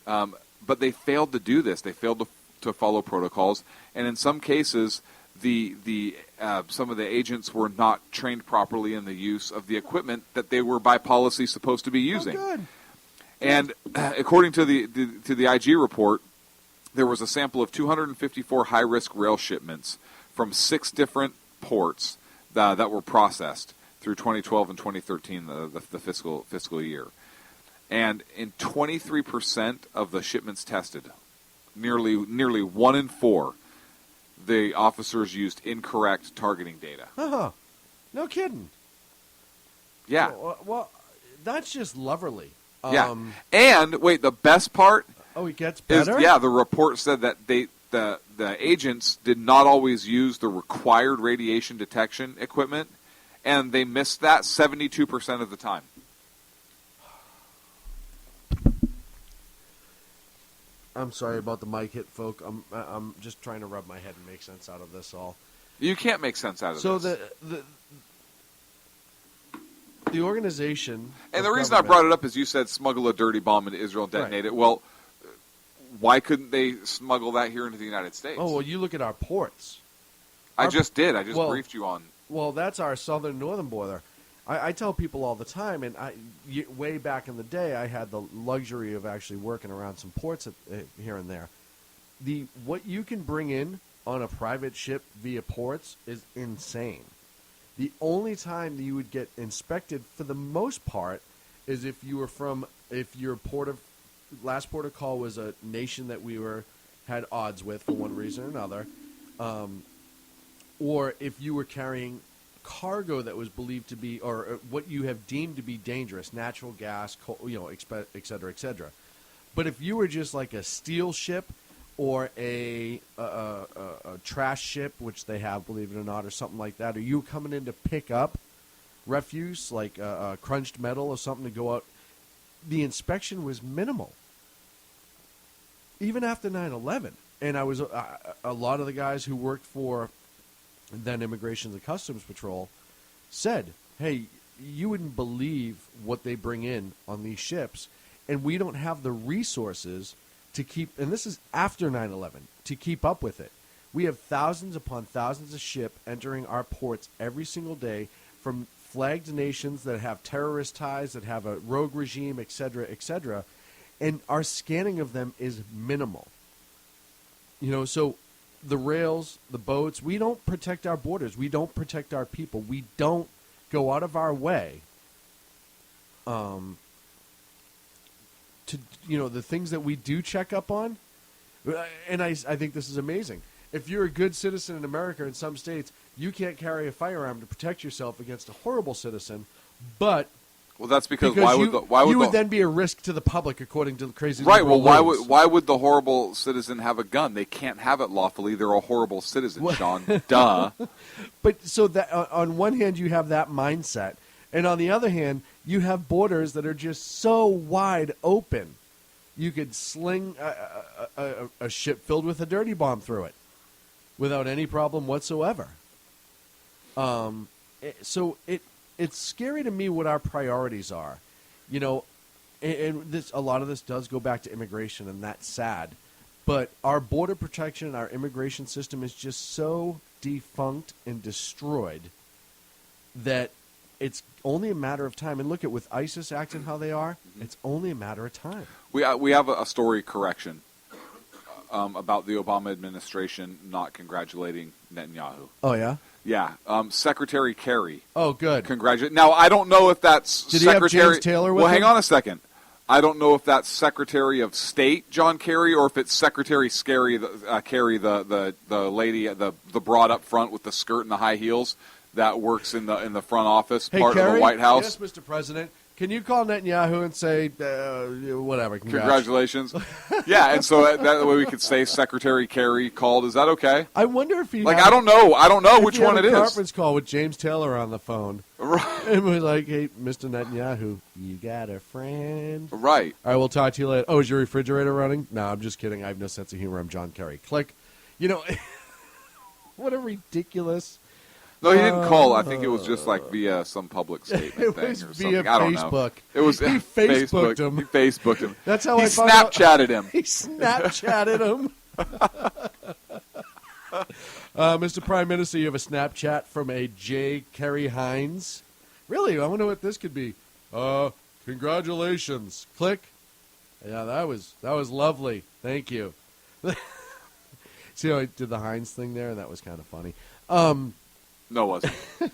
But they failed to do this. They failed to follow protocols, and in some cases, some of the agents were not trained properly in the use of the equipment that they were by policy supposed to be using. Oh, good. And according to the IG report, there was a sample of 254 high-risk rail shipments from 6 different ports that were processed through 2012 and 2013, the fiscal year. And in 23% of the shipments tested, nearly 1 in 4, the officers used incorrect targeting data. No kidding. Yeah. Well, that's just loverly. Yeah. And wait, the best part. Oh, it gets better. The report said that the agents did not always use the required radiation detection equipment, and they missed that 72% of the time. I'm sorry about the mic hit, folk. I'm just trying to rub my head and make sense out of this all. You can't make sense out of this. So the organization... And the reason I brought it up is you said smuggle a dirty bomb into Israel and detonate it. Well, why couldn't they smuggle that here into the United States? Oh, well, you look at our ports. I just did. I just briefed you on... Well, that's our southern-northern border. I tell people all the time, and way back in the day, I had the luxury of actually working around some ports here and there. What you can bring in on a private ship via ports is insane. The only time that you would get inspected, for the most part, is if your last port of call was a nation that we had odds with for one reason or another, or if you were carrying cargo that was believed to be, or what you have deemed to be dangerous, natural gas, coal, et cetera, et cetera. But if you were just like a steel ship or a trash ship, which they have, believe it or not, or something like that, or you were coming in to pick up refuse like crunched metal or something to go out, the inspection was minimal. Even after 9/11, and I was a lot of the guys who worked for then Immigration and Customs Patrol said, hey, you wouldn't believe what they bring in on these ships, and we don't have the resources to keep, and this is after 9/11, to keep up with it. We have thousands upon thousands of ships entering our ports every single day from flagged nations that have terrorist ties, that have a rogue regime, et cetera, and our scanning of them is minimal. So the rails, the boats, we don't protect our borders. We don't protect our people. We don't go out of our way to, the things that we do check up on. And I think this is amazing. If you're a good citizen in America, in some states, you can't carry a firearm to protect yourself against a horrible citizen, but... Well, that's because you would then be a risk to the public, according to the crazy. Right. Well, why would the horrible citizen have a gun? They can't have it lawfully. They're a horrible citizen, Sean. Duh. But so that on one hand you have that mindset, and on the other hand you have borders that are just so wide open. You could sling a ship filled with a dirty bomb through it without any problem whatsoever. It's scary to me what our priorities are, and a lot of this does go back to immigration, and that's sad. But our border protection and our immigration system is just so defunct and destroyed that it's only a matter of time. And look at with ISIS acting how they are, it's only a matter of time. We have a story correction about the Obama administration not congratulating Netanyahu. Oh, yeah? Yeah, Secretary Kerry. Oh, good. Now, I don't know if that's Did Secretary... he have James Taylor with him? Hang on a second. I don't know if that's Secretary of State John Kerry or if it's Secretary Kerry, the lady, the broad up front with the skirt and the high heels that works in the front office part Kerry, of the White House. Yes, Mr. President. Can you call Netanyahu and say, whatever, congratulations? Yeah, and so that way we could say Secretary Kerry called. Is that okay? I wonder if he... I don't know which one it is. Conference call with James Taylor on the phone. Right. And we're like, hey, Mr. Netanyahu, you got a friend? Right. All right, we'll talk to you later. Oh, is your refrigerator running? No, I'm just kidding. I have no sense of humor. I'm John Kerry. Click. What a ridiculous... No, he didn't call. I think it was just via some public statement it thing was or via something. I don't Facebook. know. It was he Facebooked him. He Facebooked him. That's how he I found out. Snapchatted him. He Snapchatted him. Mr. Prime Minister, you have a Snapchat from a J. Kerry Hines. Really? I wonder what this could be. Congratulations. Click. Yeah, that was lovely. Thank you. See how I did the Hines thing there? That was kind of funny. No, it wasn't.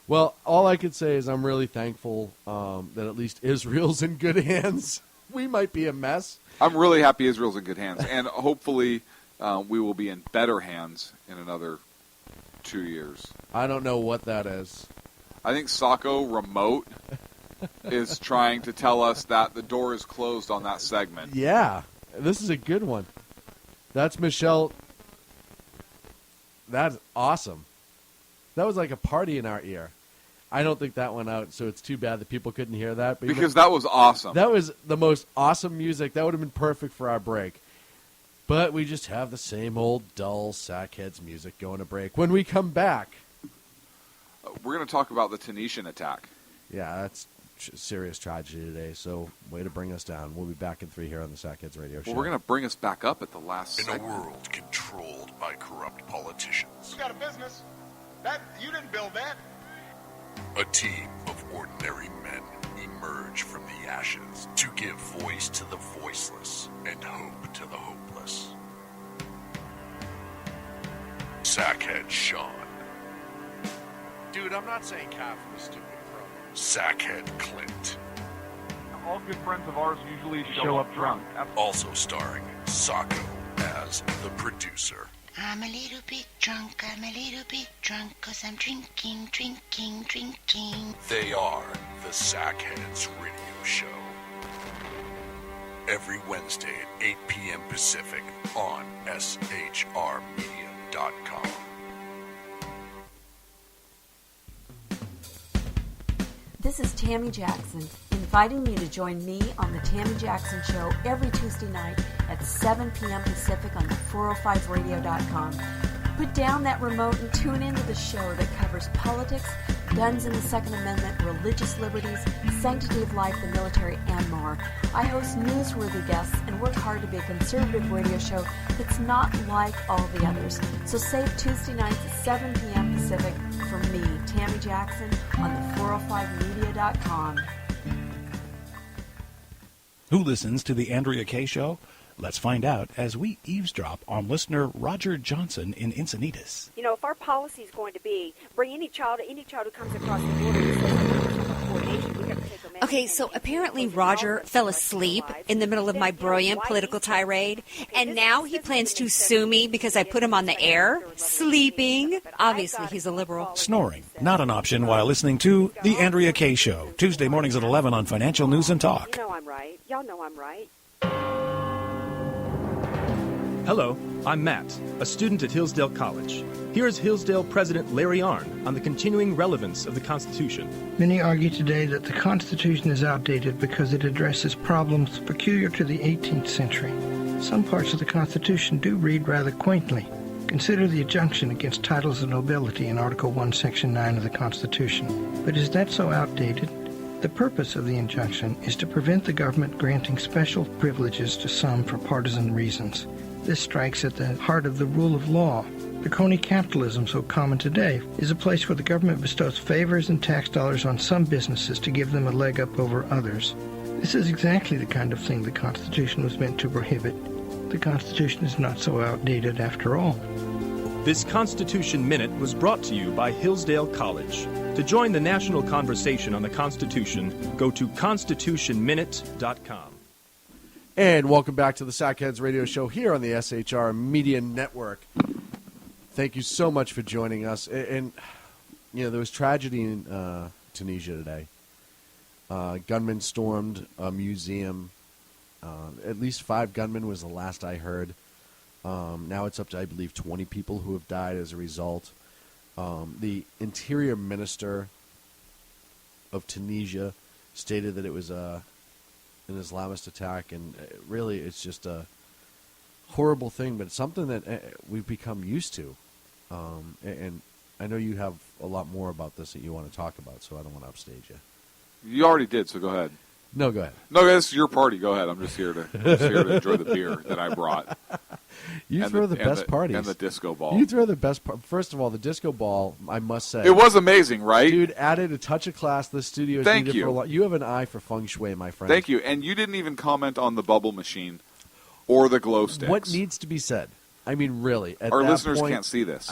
Well, all I could say is I'm really thankful that at least Israel's in good hands. We might be a mess. I'm really happy Israel's in good hands, and hopefully we will be in better hands in another 2 years. I don't know what that is. I think Sacco Remote is trying to tell us that the door is closed on that segment. Yeah, this is a good one. That's Michelle... That's awesome. That was like a party in our ear. I don't think that went out, so it's too bad that people couldn't hear that. But because that was awesome. That was the most awesome music. That would have been perfect for our break. But we just have the same old dull Sackheads music going to break. When we come back... we're going to talk about the Tunisian attack. Yeah, that's serious tragedy today, so way to bring us down. We'll be back in 3 here on the Sackheads Radio Show. Well, we're going to bring us back up at the last In segment. a world controlled by corrupt politicians, You got a business? That you didn't build that. A team of ordinary men emerge from the ashes to give voice to the voiceless and hope to the hopeless. Sackhead Sean. Dude, I'm not saying calf was stupid, bro. Sackhead Clint. All good friends of ours usually show up drunk. Also starring Sacco as the producer. I'm a little bit drunk, I'm a little bit drunk, 'cause I'm drinking, drinking, drinking. They are the Sackheads Radio Show. Every Wednesday at 8 p.m. Pacific on shrmedia.com. This is Tammy Jackson, inviting you to join me on the Tammy Jackson Show every Tuesday night at 7 p.m. Pacific on the 405radio.com. Put down that remote and tune into the show that covers politics, guns and the Second Amendment, religious liberties, sanctity of life, the military, and more. I host newsworthy guests and work hard to be a conservative radio show that's not like all the others. So save Tuesday nights at 7 p.m. Pacific for me, Tammy Jackson, on the 405media.com. Who listens to the Andrea Kaye Show? Let's find out as we eavesdrop on listener Roger Johnson in Encinitas. You know, if our policy is going to be bring any child who comes across the border to coordination, we have to take them in. Okay, so apparently Roger fell asleep in the middle of my brilliant political tirade, and now he plans to sue me because I put him on the air, sleeping. Obviously, he's a liberal. Snoring, not an option while listening to The Andrea Kaye Show, Tuesday mornings at 11 on Financial News and Talk. You know I'm right. Y'all know I'm right. Hello, I'm Matt, a student at Hillsdale College. Here's Hillsdale President Larry Arnn on the continuing relevance of the Constitution. Many argue today that the Constitution is outdated because it addresses problems peculiar to the 18th century. Some parts of the Constitution do read rather quaintly. Consider the injunction against titles of nobility in Article 1, Section 9 of the Constitution. But is that so outdated? The purpose of the injunction is to prevent the government granting special privileges to some for partisan reasons. This strikes at the heart of the rule of law. The crony capitalism so common today is a place where the government bestows favors and tax dollars on some businesses to give them a leg up over others. This is exactly the kind of thing the Constitution was meant to prohibit. The Constitution is not so outdated after all. This Constitution Minute was brought to you by Hillsdale College. To join the national conversation on the Constitution, go to constitutionminute.com. And welcome back to the Sackheads Radio Show here on the SHR Media Network. Thank you so much for joining us. And you know, there was tragedy in Tunisia today. Gunmen stormed a museum. At least 5 gunmen was the last I heard. Now it's up to, I believe, 20 people who have died as a result. The interior minister of Tunisia stated that it was an Islamist attack, and really it's just a horrible thing, but it's something that we've become used to. And I know you have a lot more about this that you want to talk about, so I don't want to upstage you. You already did, so go ahead. No, go ahead. No, this is your party. Go ahead. I'm just here to enjoy the beer that I brought. You throw the best parties. And the disco ball. You throw the best First of all, the disco ball, I must say. It was amazing, right? Dude, added a touch of class. The studio is needed for a lot. You have an eye for feng shui, my friend. Thank you. And you didn't even comment on the bubble machine or the glow sticks. What needs to be said? I mean, really. At our that listeners point, can't see this.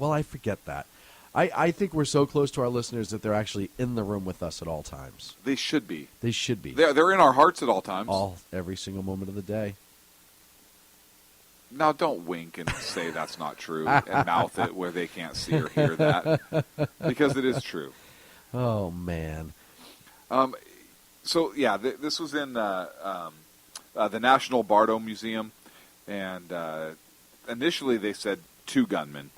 I forget that. I think we're so close to our listeners that they're actually in the room with us at all times. They should be. They should be. They're in our hearts at all times. Every single moment of the day. Now, don't wink and say that's not true and mouth it where they can't see or hear that, because it is true. Oh, man. So, yeah, this was in the National Bardo Museum, and initially they said 2 gunmen,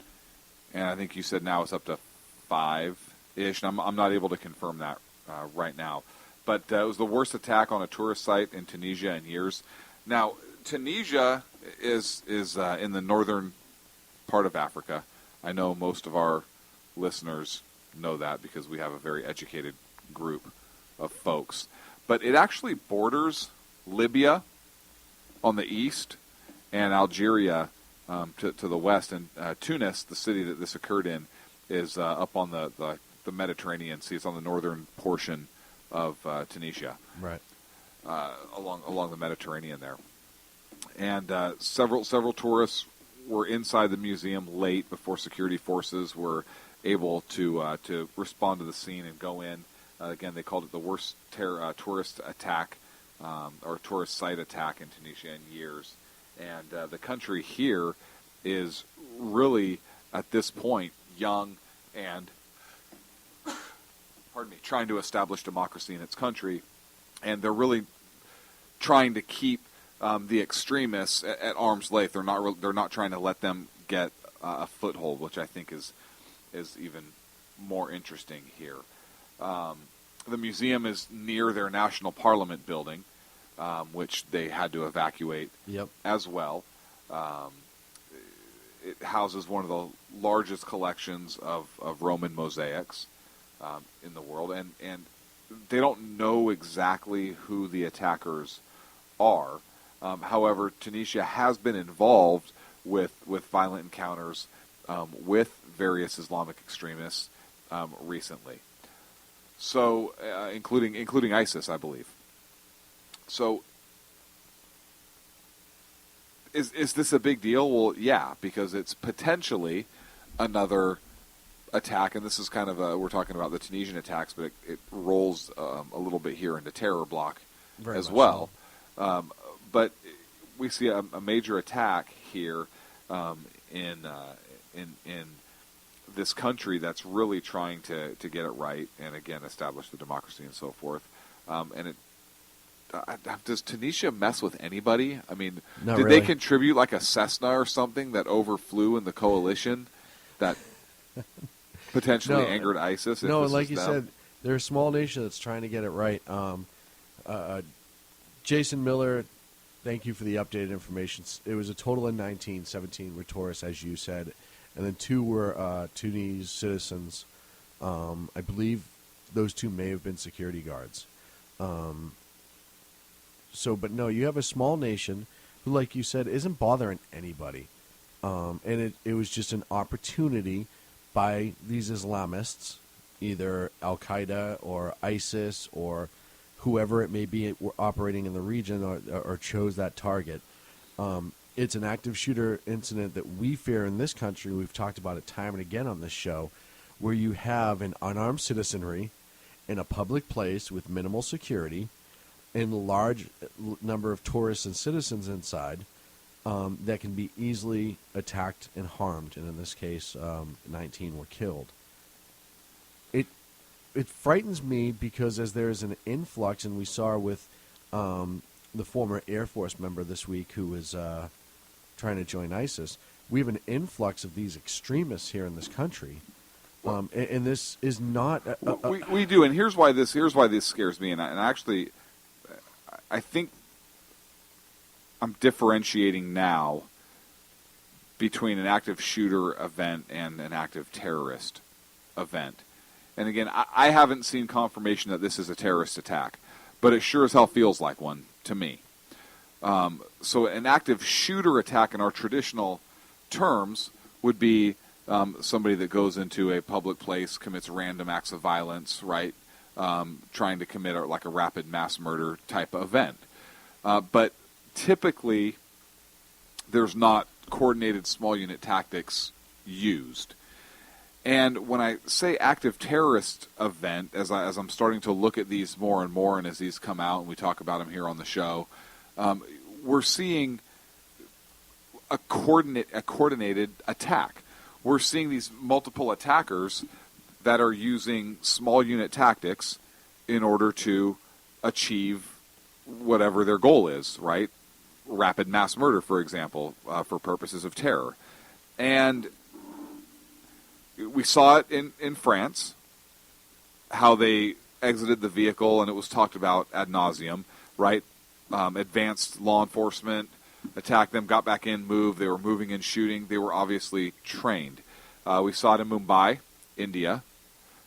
and I think you said now it's up to 5-ish, and I'm not able to confirm that right now. But it was the worst attack on a tourist site in Tunisia in years. Now, Tunisia is in the northern part of Africa. I know most of our listeners know that because we have a very educated group of folks. But it actually borders Libya on the east and Algeria to the west. And Tunis, the city that this occurred in, is up on the Mediterranean Sea. It's on the northern portion of Tunisia, right, along the Mediterranean there. And several tourists were inside the museum late before security forces were able to respond to the scene and go in. Again, they called it the worst tourist attack or tourist site attack in Tunisia in years. And the country here is really, at this point, young and, trying to establish democracy in its country. And they're really trying to keep the extremists at arm's length. They're not trying to let them get a foothold, which I think is even more interesting here. The museum is near their national parliament building, which they had to evacuate as well. It houses one of the largest collections of Roman mosaics in the world, and they don't know exactly who the attackers are. However, Tunisia has been involved with violent encounters with various Islamic extremists recently. So, including ISIS, I believe. So, is this a big deal? Well, yeah, because it's potentially another attack, and this is kind of we're talking about the Tunisian attacks, but it rolls a little bit here into terror block as well. So. But we see a major attack here in this country that's really trying to get it right and again establish the democracy and so forth. Does Tunisia mess with anybody? I mean, did they contribute like a Cessna or something that overflew in the coalition that potentially angered ISIS? No, like you said, they're a small nation that's trying to get it right. Jason Miller, thank you for the updated information. It was a total of 19, 17 were tourists, as you said, and then 2 were Tunisian citizens. I believe those 2 may have been security guards. But no, you have a small nation who, like you said, isn't bothering anybody. And it was just an opportunity by these Islamists, either Al-Qaeda or ISIS or whoever it may be operating in the region or chose that target. It's an active shooter incident that we fear in this country. We've talked about it time and again on this show, where you have an unarmed citizenry in a public place with minimal security and a large number of tourists and citizens inside that can be easily attacked and harmed. And in this case, 19 were killed. It frightens me because as there is an influx, and we saw with the former Air Force member this week who was trying to join ISIS, we have an influx of these extremists here in this country. And this is not... we do, and here's why this scares me. And actually, I think I'm differentiating now between an active shooter event and an active terrorist event. And again, I haven't seen confirmation that this is a terrorist attack, but it sure as hell feels like one to me. So an active shooter attack in our traditional terms would be somebody that goes into a public place, commits random acts of violence, right? Trying to commit like a rapid mass murder type of event. But typically, there's not coordinated small unit tactics used. And when I say active terrorist event, as I'm starting to look at these more and more, and as these come out and we talk about them here on the show, we're seeing a coordinated attack. We're seeing these multiple attackers that are using small unit tactics in order to achieve whatever their goal is, right? Rapid mass murder, for example, for purposes of terror. And we saw it in France, how they exited the vehicle, and it was talked about ad nauseum, right? Advanced law enforcement attacked them, got back in, moved. They were moving and shooting. They were obviously trained. We saw it in Mumbai, India,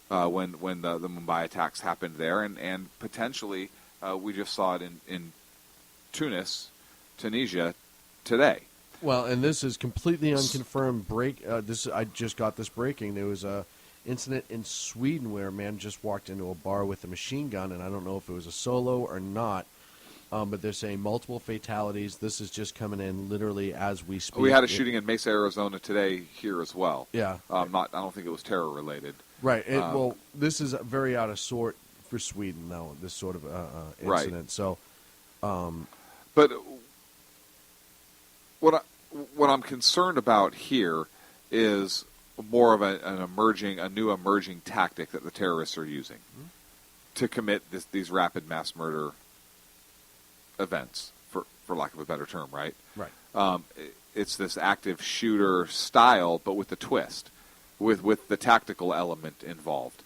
when the Mumbai attacks happened there, and potentially we just saw it in Tunisia today. Well, and this is completely unconfirmed. I just got this breaking. There was a incident in Sweden where a man just walked into a bar with a machine gun, and I don't know if it was a solo or not. But they're saying multiple fatalities. This is just coming in literally as we speak. We had a shooting in Mesa, Arizona today here as well. Yeah. I don't think it was terror related. Right. Well, this is very out of sort for Sweden, though. This sort of incident. Right. So, but what I'm concerned about here is more of a new emerging tactic that the terrorists are using to commit these rapid mass murder events, for lack of a better term, right? Right. It's this active shooter style, but with a twist, with the tactical element involved,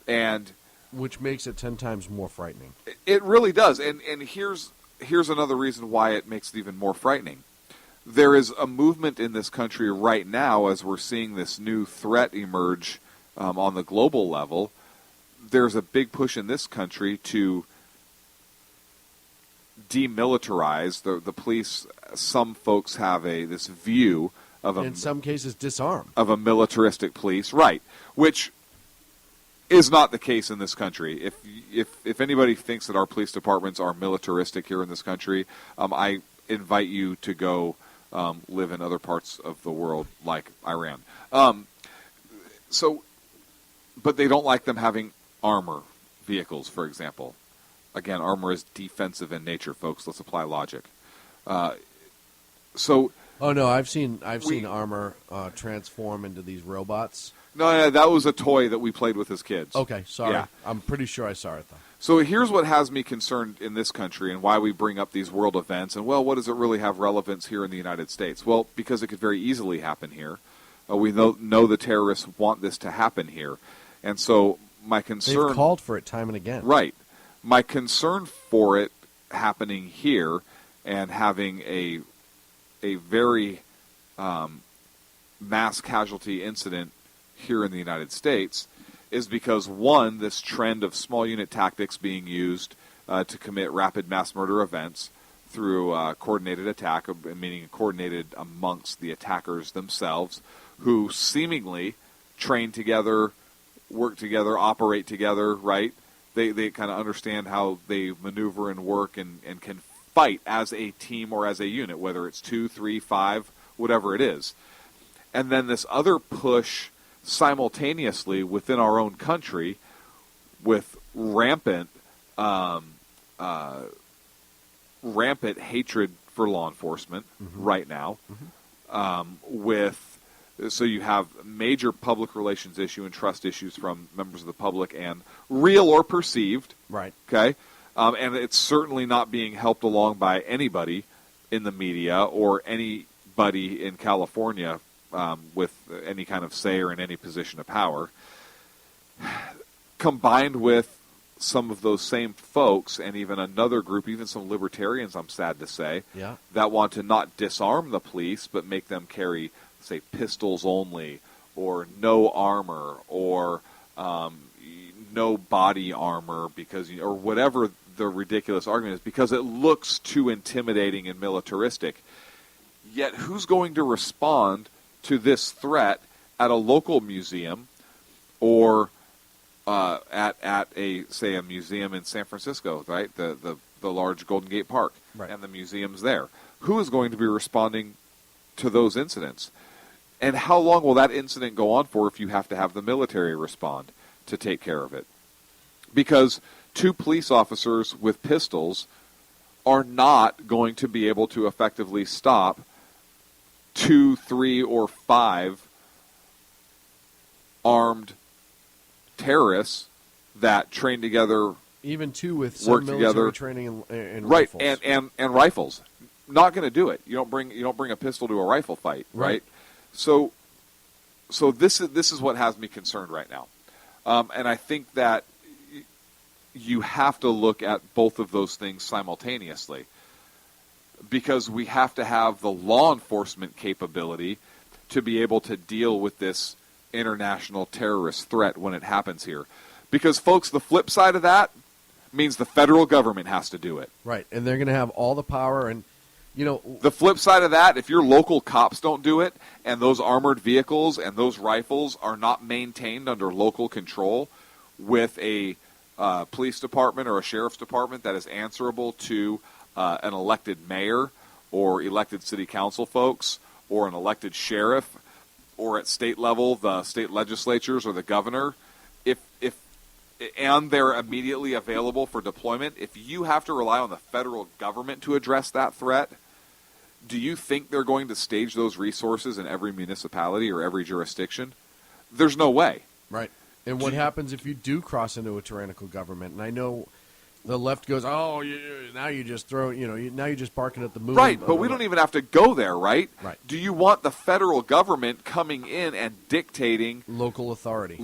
and which makes it 10 times more frightening. It really does, and here's another reason why it makes it even more frightening. There is a movement in this country right now, as we're seeing this new threat emerge on the global level. There's a big push in this country to demilitarize the police. Some folks have this view of in some cases disarm of a militaristic police, right? Which is not the case in this country. If anybody thinks that our police departments are militaristic here in this country, I invite you to go live in other parts of the world like Iran. But they don't like them having armor vehicles, for example. Again, armor is defensive in nature, folks. Let's apply logic. Oh no, I've seen armor transform into these robots. No, that was a toy that we played with as kids. Okay, sorry. Yeah. I'm pretty sure I saw it though. So here's what has me concerned in this country and why we bring up these world events. And well, what does it really have relevance here in the United States? Well, because it could very easily happen here. We know the terrorists want this to happen here, and so my concern. They've called for it time and again. Right. My concern for it happening here and having a very mass casualty incident here in the United States is because, one, this trend of small unit tactics being used to commit rapid mass murder events through coordinated attack, meaning coordinated amongst the attackers themselves, who seemingly train together, work together, operate together, right? They kind of understand how they maneuver and work and can fight as a team or as a unit, whether it's 2, 3, 5, whatever it is. And then this other push simultaneously within our own country with rampant hatred for law enforcement right now. So you have major public relations issue and trust issues from members of the public, and real or perceived. Right. Okay. And it's certainly not being helped along by anybody in the media or anybody in California with any kind of say or in any position of power. Combined with some of those same folks and even another group, even some libertarians, I'm sad to say, that want to not disarm the police but make them carry, say, pistols only, or no armor, or no body armor, because or whatever the ridiculous argument is, because it looks too intimidating and militaristic. Yet who's going to respond to this threat at a local museum or at a museum in San Francisco, right? The large Golden Gate Park, right, and the museums there. Who is going to be responding to those incidents? And how long will that incident go on for if you have to have the military respond to take care of it? Because 2 police officers with pistols are not going to be able to effectively stop 2, 3, or 5 armed terrorists that train together. Even 2 with some military training and right, rifles. and rifles. Not going to do it. You don't bring a pistol to a rifle fight, right? So this is what has me concerned right now, and I think that you have to look at both of those things simultaneously, because we have to have the law enforcement capability to be able to deal with this international terrorist threat when it happens here. Because, folks, the flip side of that means the federal government has to do it. Right, and they're going to have all the power, and The flip side of that, if your local cops don't do it, and those armored vehicles and those rifles are not maintained under local control with a police department or a sheriff's department that is answerable to an elected mayor or elected city council folks or an elected sheriff, or at state level, the state legislatures or the governor, and they're immediately available for deployment, if you have to rely on the federal government to address that threat, do you think they're going to stage those resources in every municipality or every jurisdiction? There's no way. Right. And what happens if you do cross into a tyrannical government? And I know the left goes, "Oh, now you just now you're just barking at the moon." Right, but we don't even have to go there, right? Right. Do you want the federal government coming in and dictating local authority,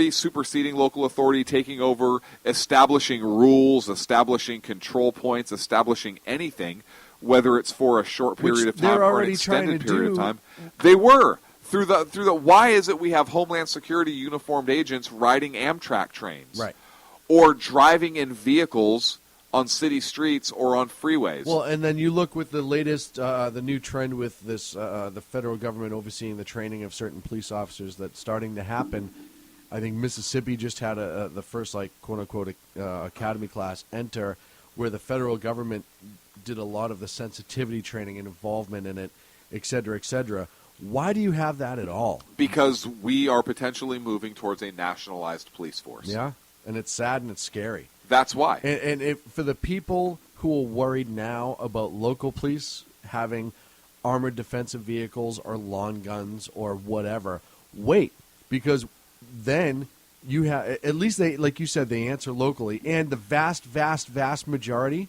superseding local authority, taking over, establishing rules, establishing control points, establishing anything, whether it's for a short period of time or an extended period of time? They were. Through the why is it we have Homeland Security uniformed agents riding Amtrak trains? Right. Or driving in vehicles on city streets or on freeways. Well, and then you look with the latest, the new trend with this, the federal government overseeing the training of certain police officers that's starting to happen. I think Mississippi just had the first, quote-unquote, academy class enter, where the federal government did a lot of the sensitivity training and involvement in it, et cetera, et cetera. Why do you have that at all? Because we are potentially moving towards a nationalized police force. Yeah. And it's sad and it's scary. That's why. And for the people who are worried now about local police having armored defensive vehicles or lawn guns or whatever, wait, because then you have, at least they, like you said, they answer locally, and the vast, vast, vast majority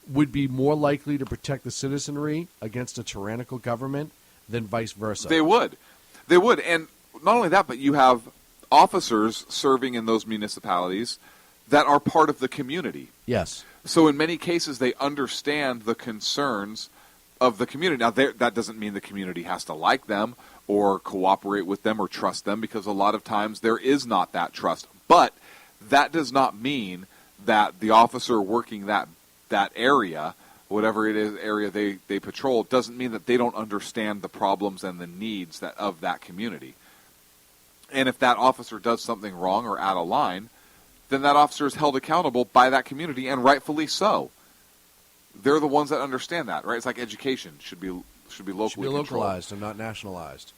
would be more likely to protect the citizenry against a tyrannical government than vice versa. They would. And not only that, but you have officers serving in those municipalities that are part of the community. Yes. So in many cases, they understand the concerns of the community. Now, that doesn't mean the community has to like them or cooperate with them or trust them, because a lot of times there is not that trust. But that does not mean that the officer working that area, whatever it is, area they patrol, doesn't mean that they don't understand the problems and the needs of that community. And if that officer does something wrong or out of line, then that officer is held accountable by that community, and rightfully so. They're the ones that understand that, right? It's like education should be locally should be localized and not nationalized.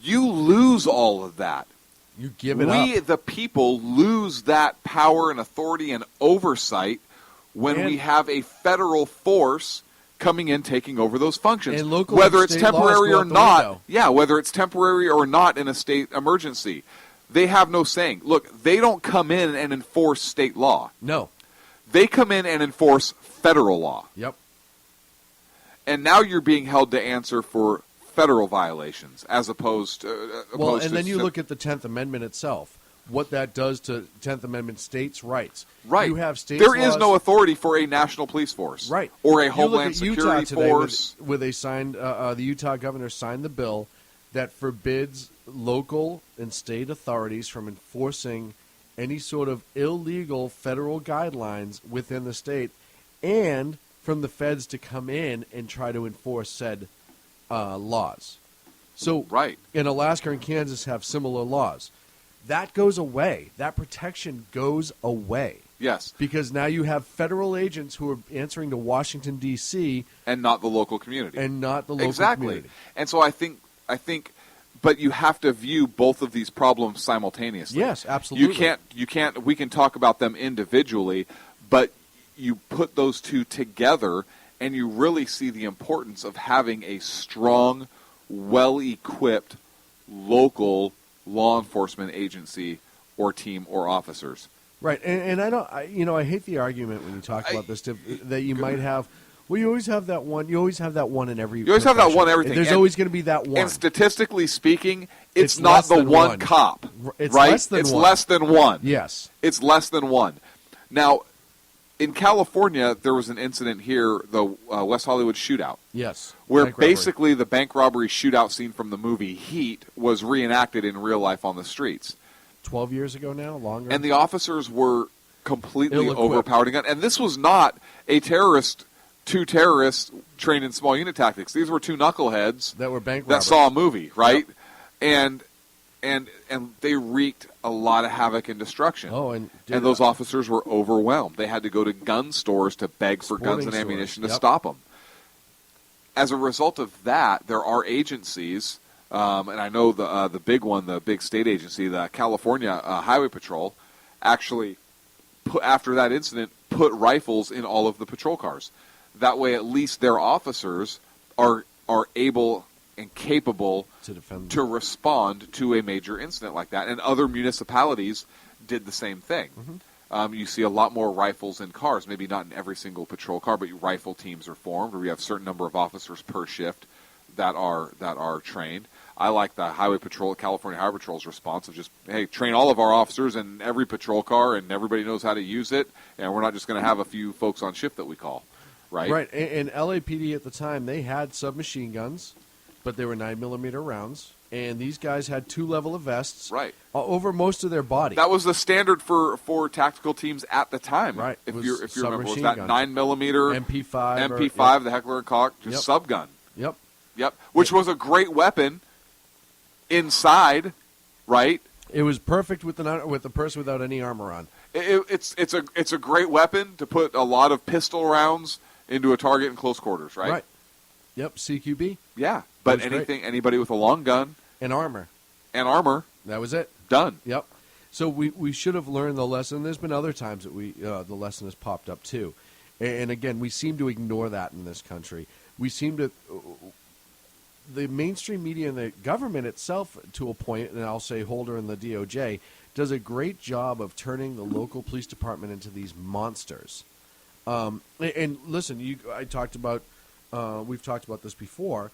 You lose all of that. You give it up. We, the people, lose that power and authority and oversight when we have a federal force coming in, taking over those functions, and local whether and it's state temporary laws or go out the not. window. Yeah, whether it's temporary or not in a state emergency, they have no saying. Look, they don't come in and enforce state law. No, they come in and enforce federal law. Yep. And now you're being held to answer for federal violations, as opposed to. Then you look at the 10th Amendment itself. What that does to 10th Amendment states' rights. Right. You have states' There is laws. no authority for a national police force. Right. Or a You Homeland look at Utah Security today force. where they signed, the Utah governor signed the bill that forbids local and state authorities from enforcing any sort of illegal federal guidelines within the state, and from the feds to come in and try to enforce said laws. So right. in Alaska and Kansas have similar laws. That goes away. That protection goes away. Yes. Because now you have federal agents who are answering to Washington, D.C. And not the local community. Exactly. Community. And so I think, but you have to view both of these problems simultaneously. Yes, absolutely. We can talk about them individually, but you put those two together and you really see the importance of having a strong, well-equipped local law enforcement agency or team or officers. Right, and I hate the argument when you talk about this that you might have. Well, you always have that one. You always have that one in every. You always have that one in everything. There's always going to be that one. And statistically speaking, it's not the one cop. It's right? less than it's one. less than one. Yes, it's less than one. Now, in California, there was an incident here, the West Hollywood shootout. Yes, where basically the bank robbery shootout scene from the movie Heat was reenacted in real life on the streets. 12 years ago now, longer. And the officers were completely Ill-equipped. overpowered. And this was not a terrorist two terrorists trained in small unit tactics. These were two knuckleheads that were bank that robbers. saw a movie, right? Yep. And they wreaked a lot of havoc and destruction. Oh, and those officers were overwhelmed. They had to go to gun stores to beg for guns and ammunition to stop them. As a result of that, there are agencies, and I know the big one, the big state agency, the California Highway Patrol, actually, after that incident, put rifles in all of the patrol cars. That way, at least their officers are able and capable to respond to a major incident like that. And other municipalities did the same thing. Mm-hmm. You see a lot more rifles in cars, maybe not in every single patrol car, but rifle teams are formed, or we have a certain number of officers per shift that are trained. I like the Highway Patrol, California Highway Patrol's response of just, hey, train all of our officers in every patrol car, and everybody knows how to use it, and we're not just going to have a few folks on shift that we call, right? Right, and LAPD at the time, they had submachine guns, but they were 9mm rounds, and these guys had 2 level of vests over most of their body. That was the standard for tactical teams at the time. Right. If you remember, was that guns. 9mm MP5, the Heckler & Koch, just subgun. Yep. Which was a great weapon inside, right? It was perfect with the person without any armor on. It's a great weapon to put a lot of pistol rounds into a target in close quarters, right? Right. Yep, CQB. Yeah, but anybody with a long gun and armor, that was it. Done. Yep. So we should have learned the lesson. There's been other times that the lesson has popped up too, and again we seem to ignore that in this country. We seem to. The mainstream media and the government itself, to a point, and I'll say Holder and the DOJ, does a great job of turning the local police department into these monsters. And listen, we've talked about this before.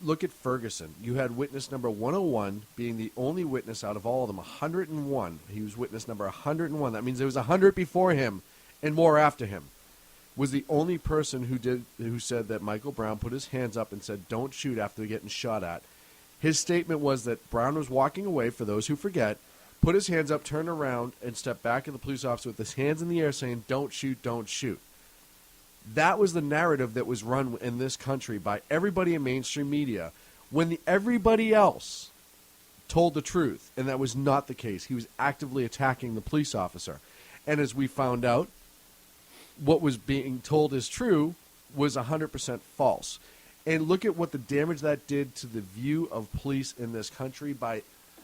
Look at Ferguson. You had witness number 101 being the only witness out of all of them, 101. He was witness number 101. That means there was 100 before him and more after him. Was the only person who said that Michael Brown put his hands up and said, "Don't shoot," after getting shot at. His statement was that Brown was walking away, for those who forget, put his hands up, turned around, and stepped back at the police officer with his hands in the air saying, "Don't shoot, don't shoot." That was the narrative that was run in this country by everybody in mainstream media when everybody else told the truth, and that was not the case. He was actively attacking the police officer. And as we found out, what was being told is true was 100% false. And look at what the damage that did to the view of police in this country by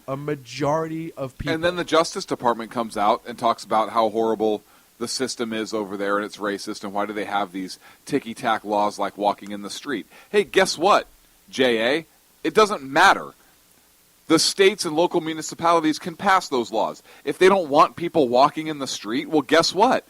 a majority of people. And then the Justice Department comes out and talks about how horrible the system is over there and it's racist, and why do they have these ticky-tack laws like walking in the street? Hey, guess what, J.A.? It doesn't matter. The states and local municipalities can pass those laws. If they don't want people walking in the street, well, guess what?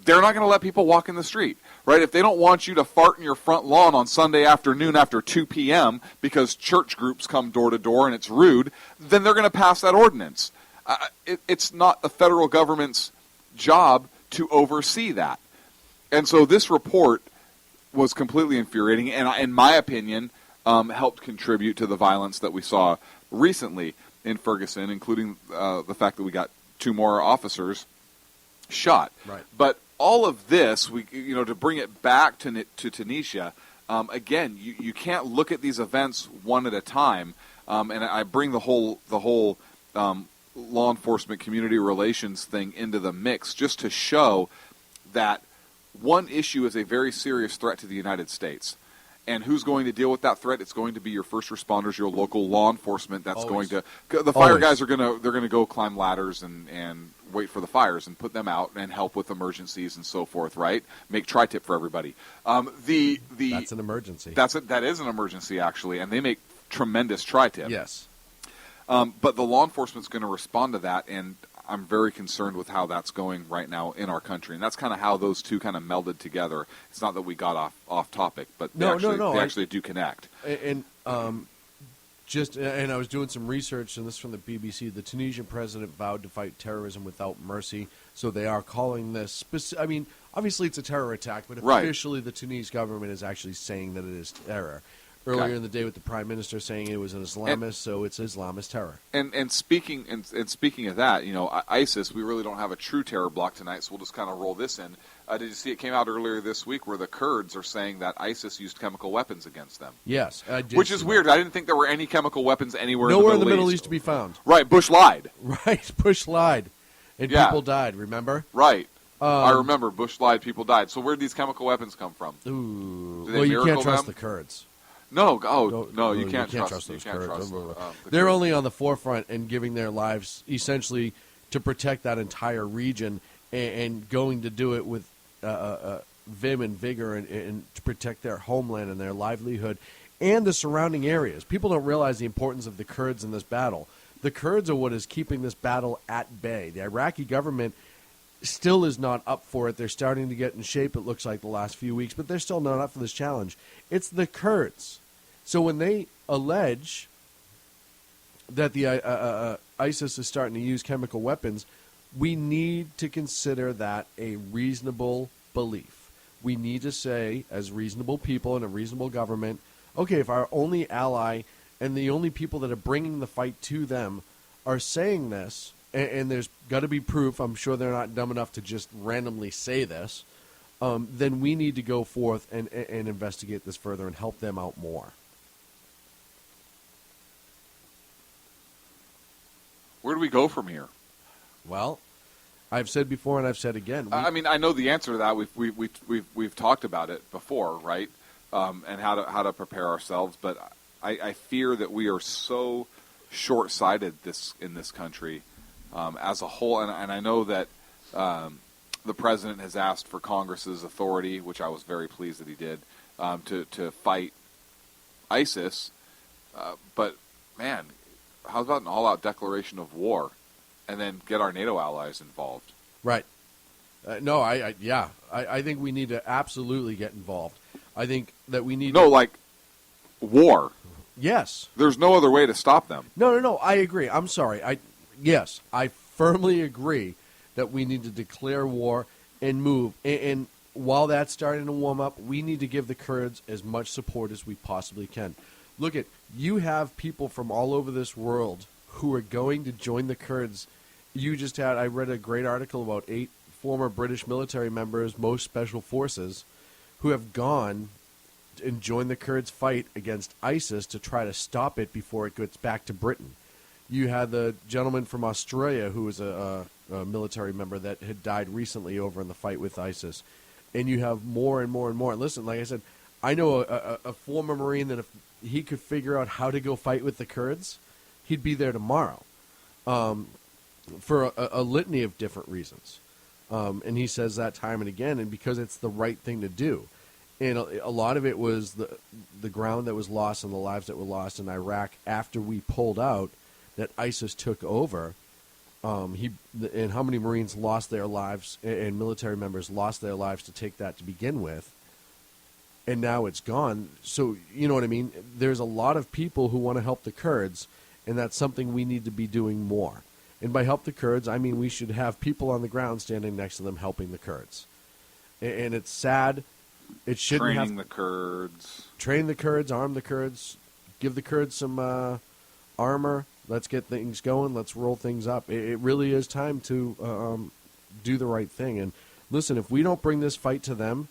They're not going to let people walk in the street, right? If they don't want you to fart in your front lawn on Sunday afternoon after 2 p.m. because church groups come door to door and it's rude, then they're going to pass that ordinance. It's not the federal government's job to oversee that. And so this report was completely infuriating and, in my opinion, helped contribute to the violence that we saw recently in Ferguson, including the fact that we got 2 more officers shot. Right. But all of this, to bring it back to Tunisia, again, you can't look at these events one at a time. And I bring the whole law enforcement community relations thing into the mix just to show that one issue is a very serious threat to the United States. And who's going to deal with that threat? It's going to be your first responders, your local law enforcement. That's Always. going to the fire guys are going to go climb ladders and wait for the fires and put them out and help with emergencies and so forth. Right? Make tri-tip for everybody. That's an emergency. That is an emergency actually, and they make tremendous tri-tip. Yes. But the law enforcement's going to respond to that, and I'm very concerned with how that's going right now in our country. And that's kind of how those two kind of melded together. It's not that we got off topic, but they actually do connect. And I was doing some research, and this is from the BBC. The Tunisian president vowed to fight terrorism without mercy, so they are calling this obviously it's a terror attack, but officially the Tunisian government is actually saying that it is terror. earlier Okay. in the day with the Prime Minister saying it was an Islamist, so it's Islamist terror. And speaking of that, ISIS, we really don't have a true terror block tonight, so we'll just kind of roll this in. Did you see it came out earlier this week where the Kurds are saying that ISIS used chemical weapons against them? Yes, I did. Which is weird. I didn't think there were any chemical weapons anywhere Nowhere in the Middle East to be found. Right, Bush lied. Right, Bush lied. And Yeah. people died, remember? Right. I remember Bush lied, people died. So where did these chemical weapons come from? Ooh. Did they Well, you can't miracle trust them? the Kurds. No, You can't trust those you can't Kurds. trust the They're Kurds. only on the forefront and giving their lives essentially to protect that entire region and going to do it with vim and vigor and to protect their homeland and their livelihood and the surrounding areas. People don't realize the importance of the Kurds in this battle. The Kurds are what is keeping this battle at bay. The Iraqi government still is not up for it. They're starting to get in shape, it looks like, the last few weeks, but they're still not up for this challenge. It's the Kurds. So when they allege that the ISIS is starting to use chemical weapons, we need to consider that a reasonable belief. We need to say, as reasonable people in a reasonable government, okay, if our only ally and the only people that are bringing the fight to them are saying this, and there's got to be proof, I'm sure they're not dumb enough to just randomly say this, then we need to go forth and investigate this further and help them out more. Where do we go from here? Well, I've said before and I've said again. I mean, I know the answer to that. We've talked about it before, right? And how to prepare ourselves. But I fear that we are so short-sighted in this country as a whole. And I know that the president has asked for Congress's authority, which I was very pleased that he did, to fight ISIS. But man, how about an all-out declaration of war? And then get our NATO allies involved. Right. No, I think we need to absolutely get involved. I think that we need war. Yes. There's no other way to stop them. No, I agree. I'm sorry. Yes, I firmly agree that we need to declare war and move. And while that's starting to warm up, we need to give the Kurds as much support as we possibly can. Look you have people from all over this world who are going to join the Kurds. I read a great article about 8 former British military members, most special forces, who have gone and joined the Kurds' fight against ISIS to try to stop it before it gets back to Britain. You had the gentleman from Australia who was a military member that had died recently over in the fight with ISIS. And you have more and more and more. And listen, like I said, I know a former Marine that if he could figure out how to go fight with the Kurds, he'd be there tomorrow. For a litany of different reasons. And he says that time and again, and because it's the right thing to do. And a lot of it was the ground that was lost and the lives that were lost in Iraq after we pulled out, that ISIS took over. And how many Marines lost their lives and military members lost their lives to take that to begin with. And now it's gone. So, you know what I mean? There's a lot of people who want to help the Kurds, and that's something we need to be doing more. And by help the Kurds, I mean we should have people on the ground standing next to them helping the Kurds. And it's sad. It shouldn't Training the Kurds. Train the Kurds, arm the Kurds, give the Kurds some armor. Let's get things going. Let's roll things up. It really is time to do the right thing. And listen, if we don't bring this fight to them,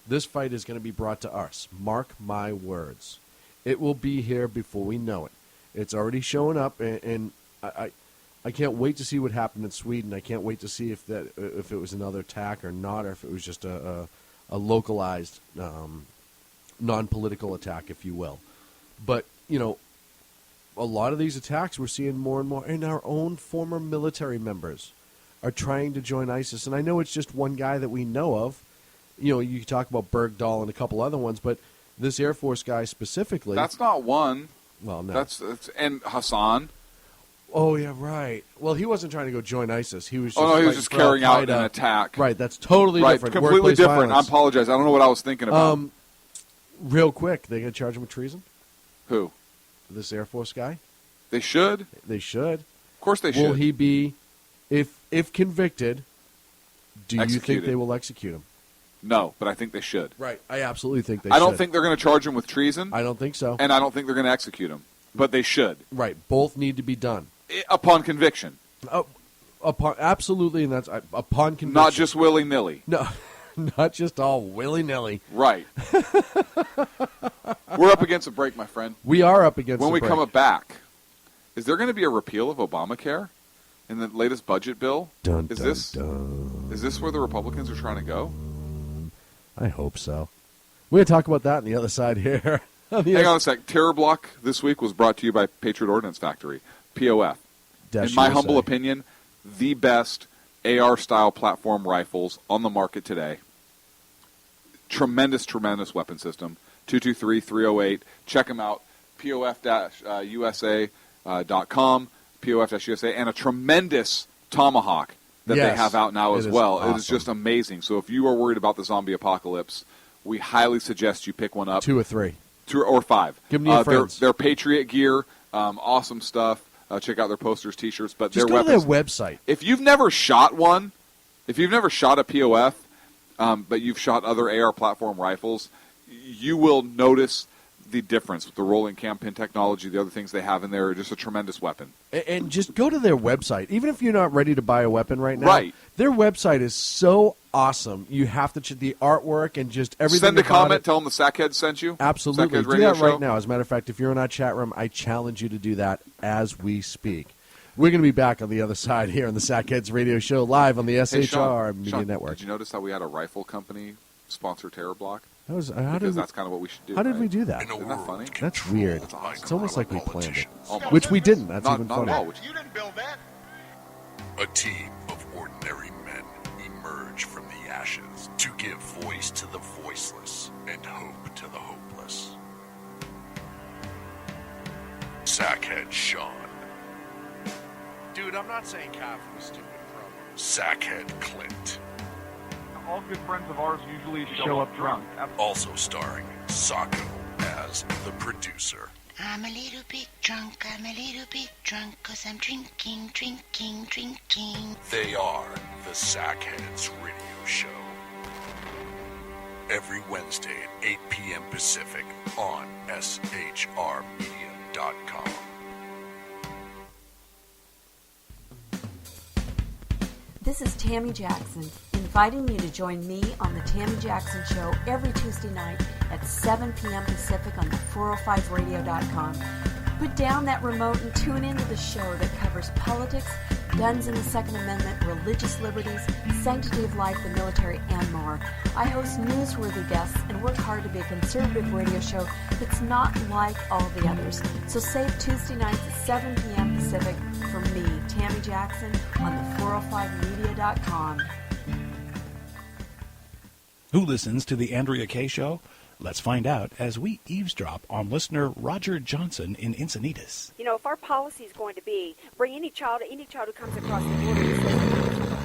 this fight is going to be brought to us. Mark my words. It will be here before we know it. It's already showing up, and I can't wait to see what happened in Sweden. I can't wait to see if it was another attack or not, or if it was just a localized, non-political attack, if you will. But, a lot of these attacks we're seeing more and more, and our own former military members are trying to join ISIS. And I know it's just one guy that we know of. You talk about Bergdahl and a couple other ones, but this Air Force guy specifically. That's not one. Well, no. That's and Hassan. Oh, yeah, right. Well, he wasn't trying to go join ISIS. He was just, he was just carrying out an attack. Right, that's totally different. Completely Workplace different. violence. I apologize. I don't know what I was thinking about. Real quick, they going to charge him with treason? Who? This Air Force guy? They should. They should. Of course they should. Will he be, if convicted, do you think Executed. they will execute him? No, but I think they should. Right. I absolutely think they I should. don't think they're going to charge him with treason. I don't think so. And I don't think they're going to execute him. But they should. Right. Both need to be done. Upon conviction. Absolutely, and that's upon conviction. Not just willy-nilly. No, not just all willy-nilly. Right. We're up against a break, my friend. We are up against when a we break. come back, is there going to be a repeal of Obamacare in the latest budget bill? Is this where the Republicans are trying to go? I hope so. We're going to talk about that on the other side here. Hang on a sec. Terror Block this week was brought to you by Patriot Ordnance Factory, POF. In my humble opinion, the best AR-style platform rifles on the market today. Tremendous, tremendous weapon system. 223-308. Check them out. POF-USA.com. POF-USA. And a tremendous Tomahawk that they have out now as well. Awesome. It is just amazing. So if you are worried about the zombie apocalypse, we highly suggest you pick one up. 2 or 3. 2 or 5. Give them to your friends. Their Patriot gear, awesome stuff. Check out their posters, T-shirts, but just their go weapons. To their website. If you've never shot one, if you've never shot a POF, but you've shot other AR platform rifles, you will notice the difference with the rolling cam pin technology. The other things they have in there are just a tremendous weapon. And just go to their website, even if you're not ready to buy a weapon right now. Right. Their website is so awesome. You have to check the artwork and just everything. Send a about comment. It. Tell them the Sackhead sent you. Absolutely. Sackhead Do that show. right now. As a matter of fact, if you're in our chat room, I challenge you to do that as we speak. We're going to be back on the other side here on the Sackheads Radio Show live on the SHR Media Network. Did you notice how we had a rifle company sponsor Terror Block? That's kind of what we should do. How did we do that? Isn't that funny? That's weird. It's almost like we planned it. Which we didn't. That's even funnier. You didn't build that. A team of ordinary men emerge from the ashes to give voice to the voiceless and hope to the hopeless. Sackhead Sean. Dude, I'm not saying Kath was stupid, bro. Sackhead Clint. All good friends of ours usually show up drunk. Also starring Sacco as the producer. I'm a little bit drunk, 'cause I'm drinking. They are the Sackheads Radio Show. Every Wednesday at 8 p.m. Pacific on shrmedia.com. This is Tammy Jackson, inviting you to join me on the Tammy Jackson Show every Tuesday night at 7 p.m. Pacific on the 405radio.com. Put down that remote and tune into the show that covers politics, guns and the Second Amendment, religious liberties, sanctity of life, the military, and more. I host newsworthy guests and work hard to be a conservative radio show that's not like all the others. So save Tuesday nights at 7 p.m. Pacific for me, Tammy Jackson, on the 405media.com. Who listens to the Andrea Kaye Show? Let's find out as we eavesdrop on listener Roger Johnson in Encinitas. You know, if our policy is going to be bring any child who comes across the border and says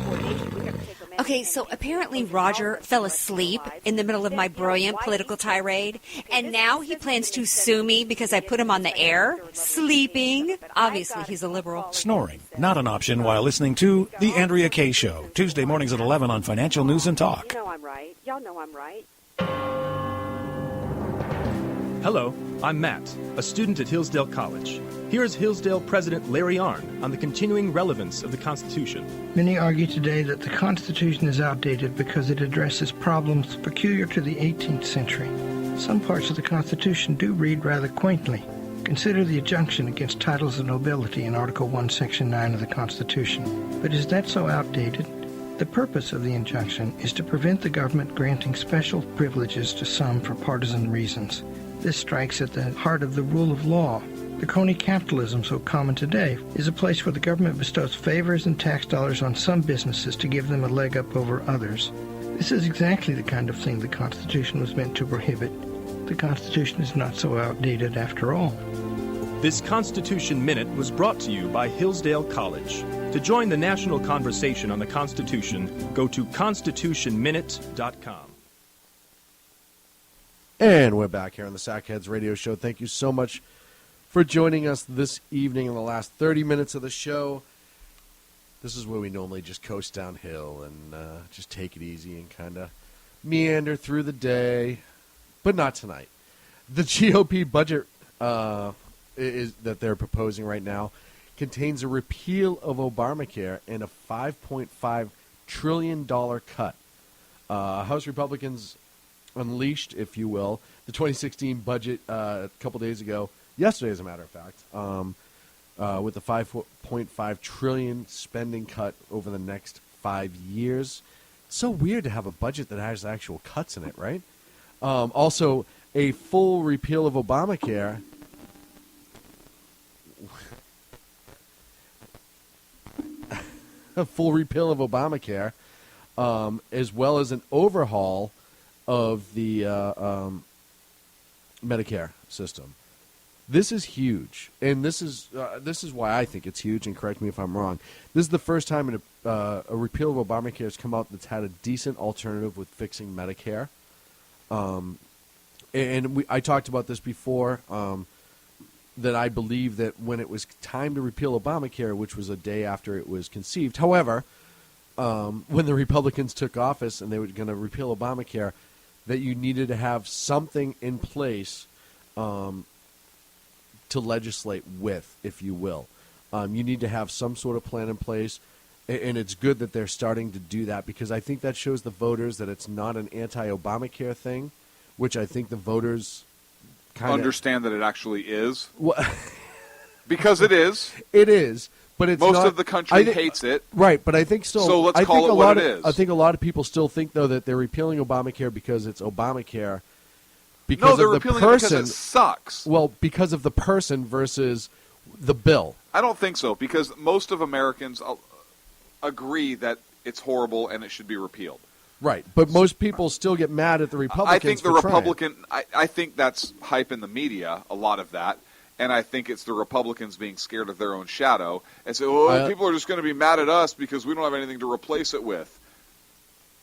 coordination, we have to take them in. Okay, so apparently Roger fell asleep in the middle of my brilliant political tirade, and now he plans to sue me because I put him on the air, sleeping. Obviously, he's a liberal. Snoring, not an option while listening to The Andrea Kaye Show, Tuesday mornings at 11 on Financial News and Talk. You know I'm right. Y'all know I'm right. Hello, I'm Matt, a student at Hillsdale College. Here is Hillsdale President Larry Arnn on the continuing relevance of the Constitution. Many argue today that the Constitution is outdated because it addresses problems peculiar to the 18th century. Some parts of the Constitution do read rather quaintly. Consider the injunction against titles of nobility in Article 1, Section 9 of the Constitution. But is that so outdated? The purpose of the injunction is to prevent the government granting special privileges to some for partisan reasons. This strikes at the heart of the rule of law. The crony capitalism so common today is a place where the government bestows favors and tax dollars on some businesses to give them a leg up over others. This is exactly the kind of thing the Constitution was meant to prohibit. The Constitution is not so outdated after all. This Constitution Minute was brought to you by Hillsdale College. To join the national conversation on the Constitution, go to constitutionminute.com. And we're back here on the Sackheads Radio Show. Thank you so much for joining us this evening in the last 30 minutes of the show. This is where we normally just coast downhill and just take it easy and kind of meander through the day, but not tonight. The GOP budget is that they're proposing right now contains a repeal of Obamacare and a $5.5 trillion cut. House Republicans unleashed, if you will, the 2016 budget a couple days ago, yesterday as a matter of fact, with the $5.5 trillion spending cut over the next 5 years. It's so weird to have a budget that has actual cuts in it, right? Also, a full repeal of Obamacare. A full repeal of Obamacare, as well as an overhaul of the Medicare system. This is huge, and this is why I think it's huge. And correct me if I'm wrong. This is the first time a repeal of Obamacare has come out that's had a decent alternative with fixing Medicare. I talked about this before. That I believe that when it was time to repeal Obamacare, which was a day after it was conceived. However, when the Republicans took office and they were going to repeal Obamacare, that you needed to have something in place to legislate with, if you will. You need to have some sort of plan in place, and it's good that they're starting to do that because I think that shows the voters that it's not an anti-Obamacare thing, which I think the voters understand that it actually is. Because it is. It is, but it's most not, of the country hates it. Right, but I think still. So let's call it what it is. I think a lot of people still think, though, that they're repealing Obamacare because it's Obamacare. Because no, they're of the repealing person, it because it sucks. Well, because of the person versus the bill. I don't think so, because most of Americans agree that it's horrible and it should be repealed. Right, but most people still get mad at the Republicans. I think the Republican. I think that's hype in the media. A lot of that, and I think it's the Republicans being scared of their own shadow and say, "Oh, people are just going to be mad at us because we don't have anything to replace it with."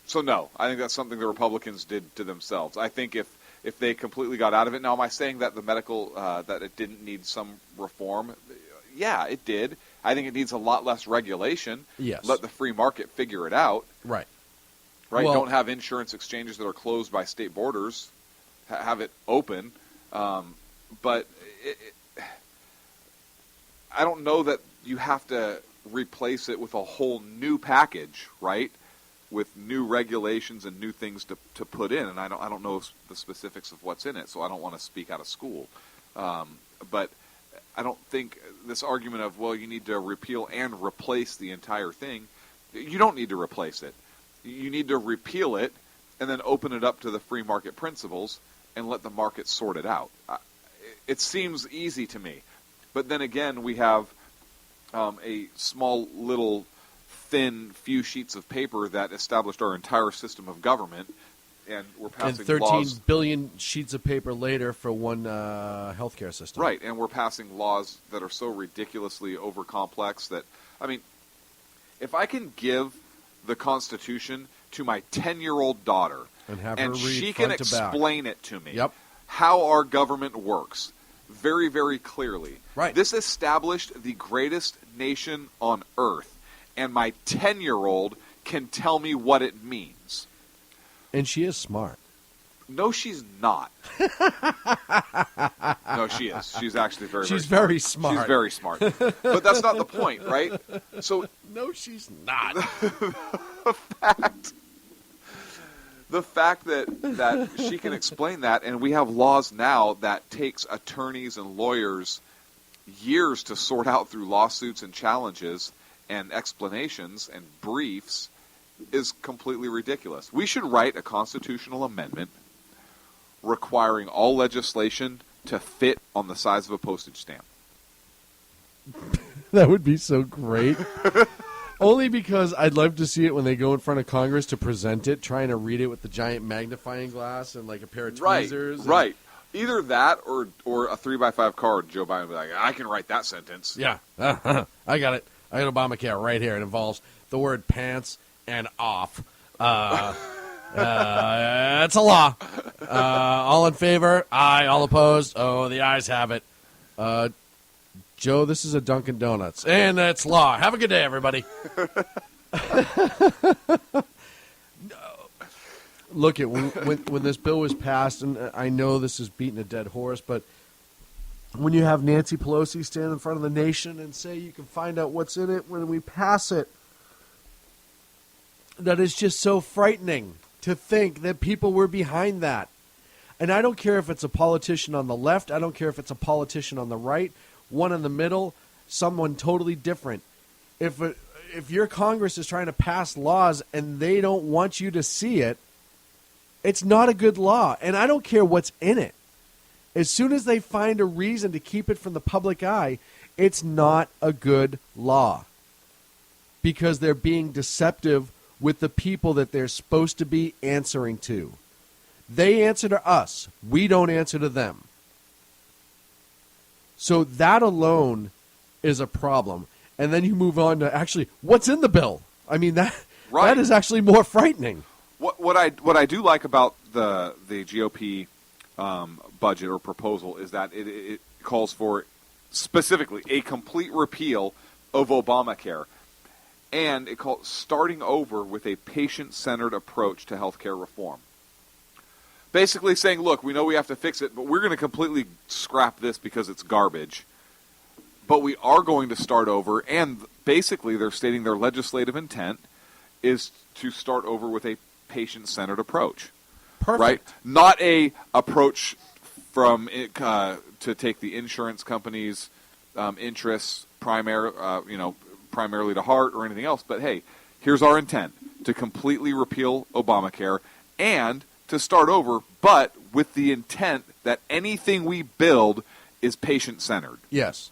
So no, I think that's something the Republicans did to themselves. I think if they completely got out of it. Now, am I saying that the medical that it didn't need some reform? Yeah, it did. I think it needs a lot less regulation. Yes. Let the free market figure it out. Right. Right, well, don't have insurance exchanges that are closed by state borders. Have it open, but I don't know that you have to replace it with a whole new package, right? With new regulations and new things to put in, and I don't know the specifics of what's in it, so I don't want to speak out of school. But I don't think this argument of you need to repeal and replace the entire thing. You don't need to replace it. You need to repeal it and then open it up to the free market principles and let the market sort it out. It seems easy to me. But then again, we have a small little thin few sheets of paper that established our entire system of government, and we're passing 13 laws. billion sheets of paper later for one healthcare system. Right, and we're passing laws that are so ridiculously overcomplex that, I mean, if I can give the Constitution to my 10-year-old daughter, and have and her read she can front to back. explain it to me, Yep. how our government works very, very clearly. Right. This established the greatest nation on earth, and my 10-year-old can tell me what it means. And she is smart. No, she's not. No, she is. She's actually very, She's very smart. She's very smart. But that's not the point, right? So no, she's not. The fact that she can explain that, and we have laws now that takes attorneys and lawyers years to sort out through lawsuits and challenges and explanations and briefs, is completely ridiculous. We should write a constitutional amendment requiring all legislation to fit on the size of a postage stamp. That would be so great. Only because I'd love to see it when they go in front of Congress to present it, trying to read it with the giant magnifying glass and like a pair of tweezers. Right. Either that or a 3x5 card. Joe Biden would be like, I can write that sentence. Yeah. I got it. I got Obamacare right here. It involves the word pants and off. It's a law. All in favor? Aye. All opposed? Oh, the ayes have it. Joe, this is a Dunkin' Donuts. And that's law. Have a good day, everybody. look at when this bill was passed, and I know this is beating a dead horse, but when you have Nancy Pelosi stand in front of the nation and say you can find out what's in it when we pass it, that is just so frightening to think that people were behind that. And I don't care if it's a politician on the left, I don't care if it's a politician on the right, one in the middle, someone totally different. If your Congress is trying to pass laws and they don't want you to see it, it's not a good law. And I don't care what's in it. As soon as they find a reason to keep it from the public eye, it's not a good law. Because they're being deceptive with the people that they're supposed to be answering to. They answer to us. We don't answer to them. So that alone is a problem. And then you move on to actually what's in the bill. I mean, that is actually more frightening. What I do like about the GOP budget or proposal is that it calls for specifically a complete repeal of Obamacare. And it calls starting over with a patient-centered approach to healthcare reform. Basically saying, look, we know we have to fix it, but we're going to completely scrap this because it's garbage. But we are going to start over, and basically they're stating their legislative intent is to start over with a patient-centered approach. Perfect. Right? Not a approach from to take the insurance companies' interests primarily to heart or anything else. But hey, here's our intent: to completely repeal Obamacare and to start over, but with the intent that anything we build is patient-centered. Yes.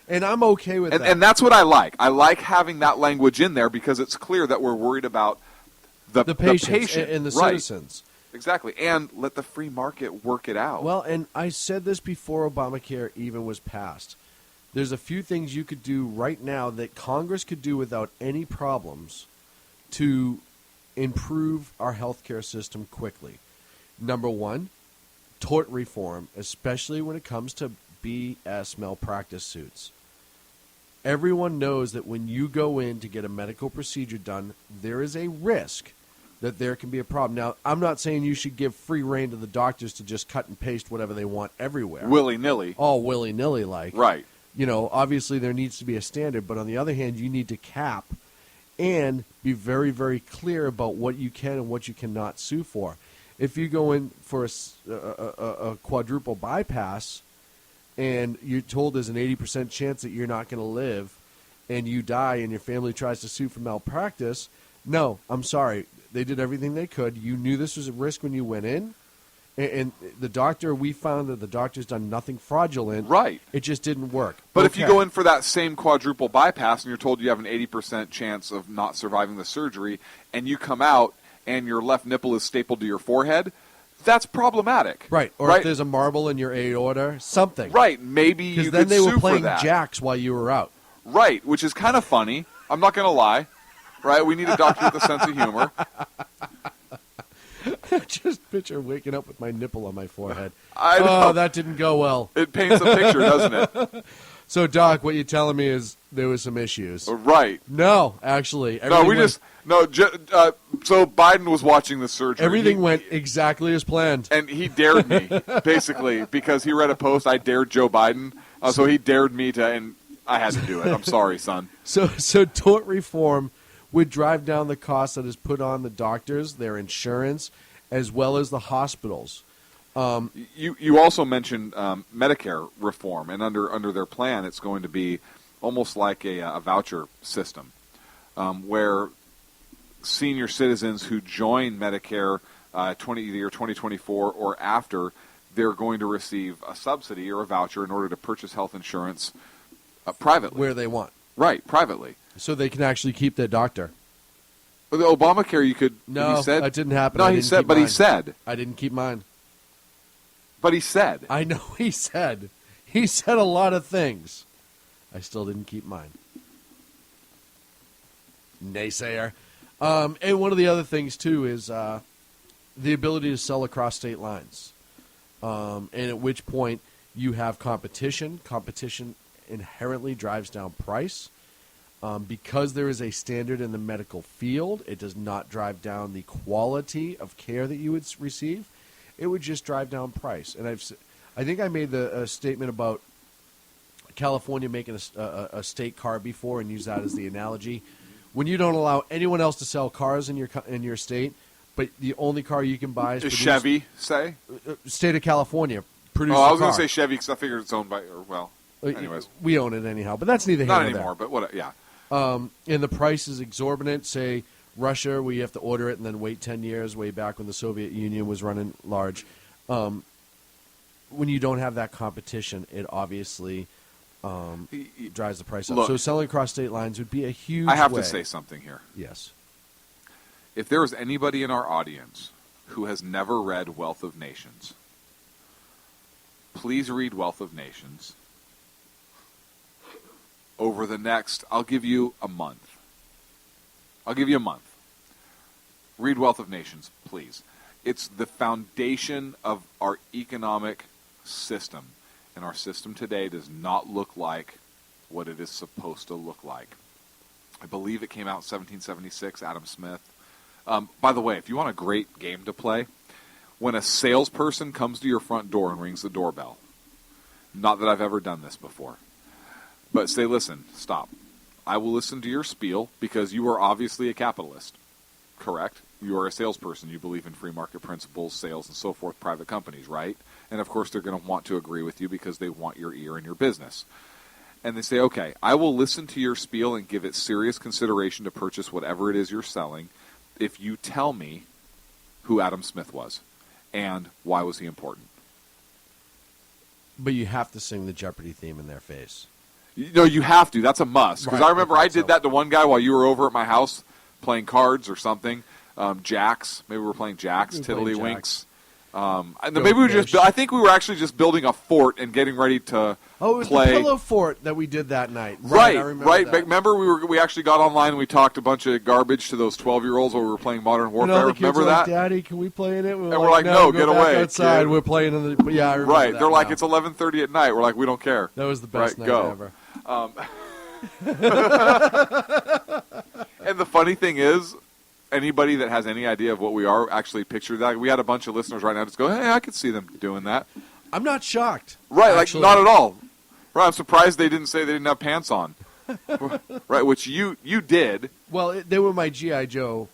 And I'm okay with that. And that's what I like. I like having that language in there because it's clear that we're worried about the patient and the right. citizens. Exactly. And let the free market work it out. Well, and I said this before Obamacare even was passed. There's a few things you could do right now that Congress could do without any problems to improve our healthcare system quickly. Number one, tort reform, especially when it comes to BS malpractice suits. Everyone knows that when you go in to get a medical procedure done, there is a risk that there can be a problem. Now, I'm not saying you should give free rein to the doctors to just cut and paste whatever they want everywhere. Willy-nilly. All willy-nilly like. Right. You know, obviously there needs to be a standard, but on the other hand, you need to cap and be very, very clear about what you can and what you cannot sue for. If you go in for a quadruple bypass and you're told there's an 80% chance that you're not going to live and you die and your family tries to sue for malpractice, no, I'm sorry. They did everything they could. You knew this was a risk when you went in. And the doctor, we found that the doctor's done nothing fraudulent. Right. It just didn't work. But if you go in for that same quadruple bypass and you're told you have an 80% chance of not surviving the surgery and you come out and your left nipple is stapled to your forehead, that's problematic. Right. Or if there's a marble in your aorta, something. Right. Maybe you could sue for that. Because then they were playing jacks while you were out. Right, which is kind of funny. I'm not going to lie. Right? We need a doctor with a sense of humor. Just picture waking up with my nipple on my forehead. I know. Oh, that didn't go well. It paints a picture, doesn't it? So, Doc, what you're telling me is there was some issues. Right. No, actually. So Biden was watching the surgery. Everything went exactly as planned. And he dared me, basically, because he read a post, I dared Joe Biden. So he dared me to, and I had to do it. I'm sorry, son. So tort reform would drive down the cost that is put on the doctors, their insurance, as well as the hospitals. You also mentioned Medicare reform, and under their plan, it's going to be almost like a voucher system, where senior citizens who join Medicare the year 2024 or after, they're going to receive a subsidy or a voucher in order to purchase health insurance privately. Where they want. Right, privately. So they can actually keep their doctor. With Obamacare, you could. No, he said, that didn't happen. No, I he didn't said, keep but mine. he said. I didn't keep mine. But he said. I know he said. He said a lot of things. I still didn't keep mine. Naysayer. And one of the other things, too, is the ability to sell across state lines. And at which point you have competition. Competition inherently drives down price. Because there is a standard in the medical field, it does not drive down the quality of care that you would receive. It would just drive down price. And I think I made the statement about California making a state car before and use that as the analogy. When you don't allow anyone else to sell cars in your state, but the only car you can buy is Chevy, say? State of California. I was going to say Chevy because I figured it's owned by, anyways. We own it anyhow, but that's neither here nor there. Not anymore, but what? Yeah. And the price is exorbitant. Say Russia, where you have to order it and then wait 10 years, way back when the Soviet Union was running large. When you don't have that competition, it obviously drives the price up. Look, so selling across state lines would be a huge I have way. to say something here. Yes. If there is anybody in our audience who has never read Wealth of Nations, please read Wealth of Nations. Over the next, I'll give you a month. Read Wealth of Nations, please. It's the foundation of our economic system. And our system today does not look like what it is supposed to look like. I believe it came out in 1776, Adam Smith. By the way, if you want a great game to play, when a salesperson comes to your front door and rings the doorbell, not that I've ever done this before, but say, listen, stop. I will listen to your spiel because you are obviously a capitalist, correct? You are a salesperson. You believe in free market principles, sales, and so forth, private companies, right? And, of course, they're going to want to agree with you because they want your ear in your business. And they say, okay, I will listen to your spiel and give it serious consideration to purchase whatever it is you're selling if you tell me who Adam Smith was and why was he important. But you have to sing the Jeopardy theme in their face. No, you have to. That's a must. Because Right, I remember I did that to one guy while you were over at my house playing cards or something. Jacks. Maybe we were playing Jacks, Tiddlywinks. Maybe we were just. I think we were actually just building a fort and getting ready to Oh, it was play. the pillow fort that we did that night. Right, I remember right. that. But remember, we actually got online and we talked a bunch of garbage to those 12-year-olds while we were playing Modern And Warfare. all the kids Remember were that? like, Daddy, can we play in it? And we're like, no, go get back away, outside. kid. We're playing in the. Yeah, I remember Right. that They're like, now. it's 11:30 at night. We're like, we don't care. That was the best right, night go. ever. And the funny thing is, anybody that has any idea of what we are actually picture that. We had a bunch of listeners right now just go, hey, I could see them doing that. I'm not shocked. Right, actually. like not at all. Right, I'm surprised they didn't say they didn't have pants on. Right, which you did. Well, they were my G.I. Joe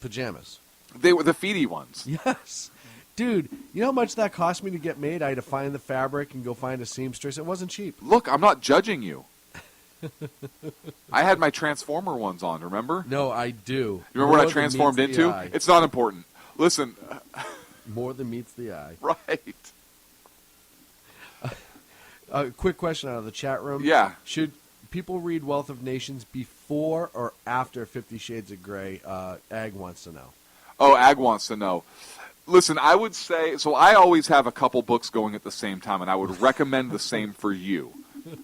pajamas. They were the feety ones. Yes. Dude, you know how much that cost me to get made? I had to find the fabric and go find a seamstress. It wasn't cheap. Look, I'm not judging you. I had my Transformer ones on, remember? No, I do. You remember what I transformed into? It's not important. Listen. More than meets the eye. Right. A quick question out of the chat room. Yeah. Should people read Wealth of Nations before or after 50 Shades of Grey? Ag wants to know. Oh, Ag wants to know. Listen, I would say, so I always have a couple books going at the same time, and I would recommend the same for you,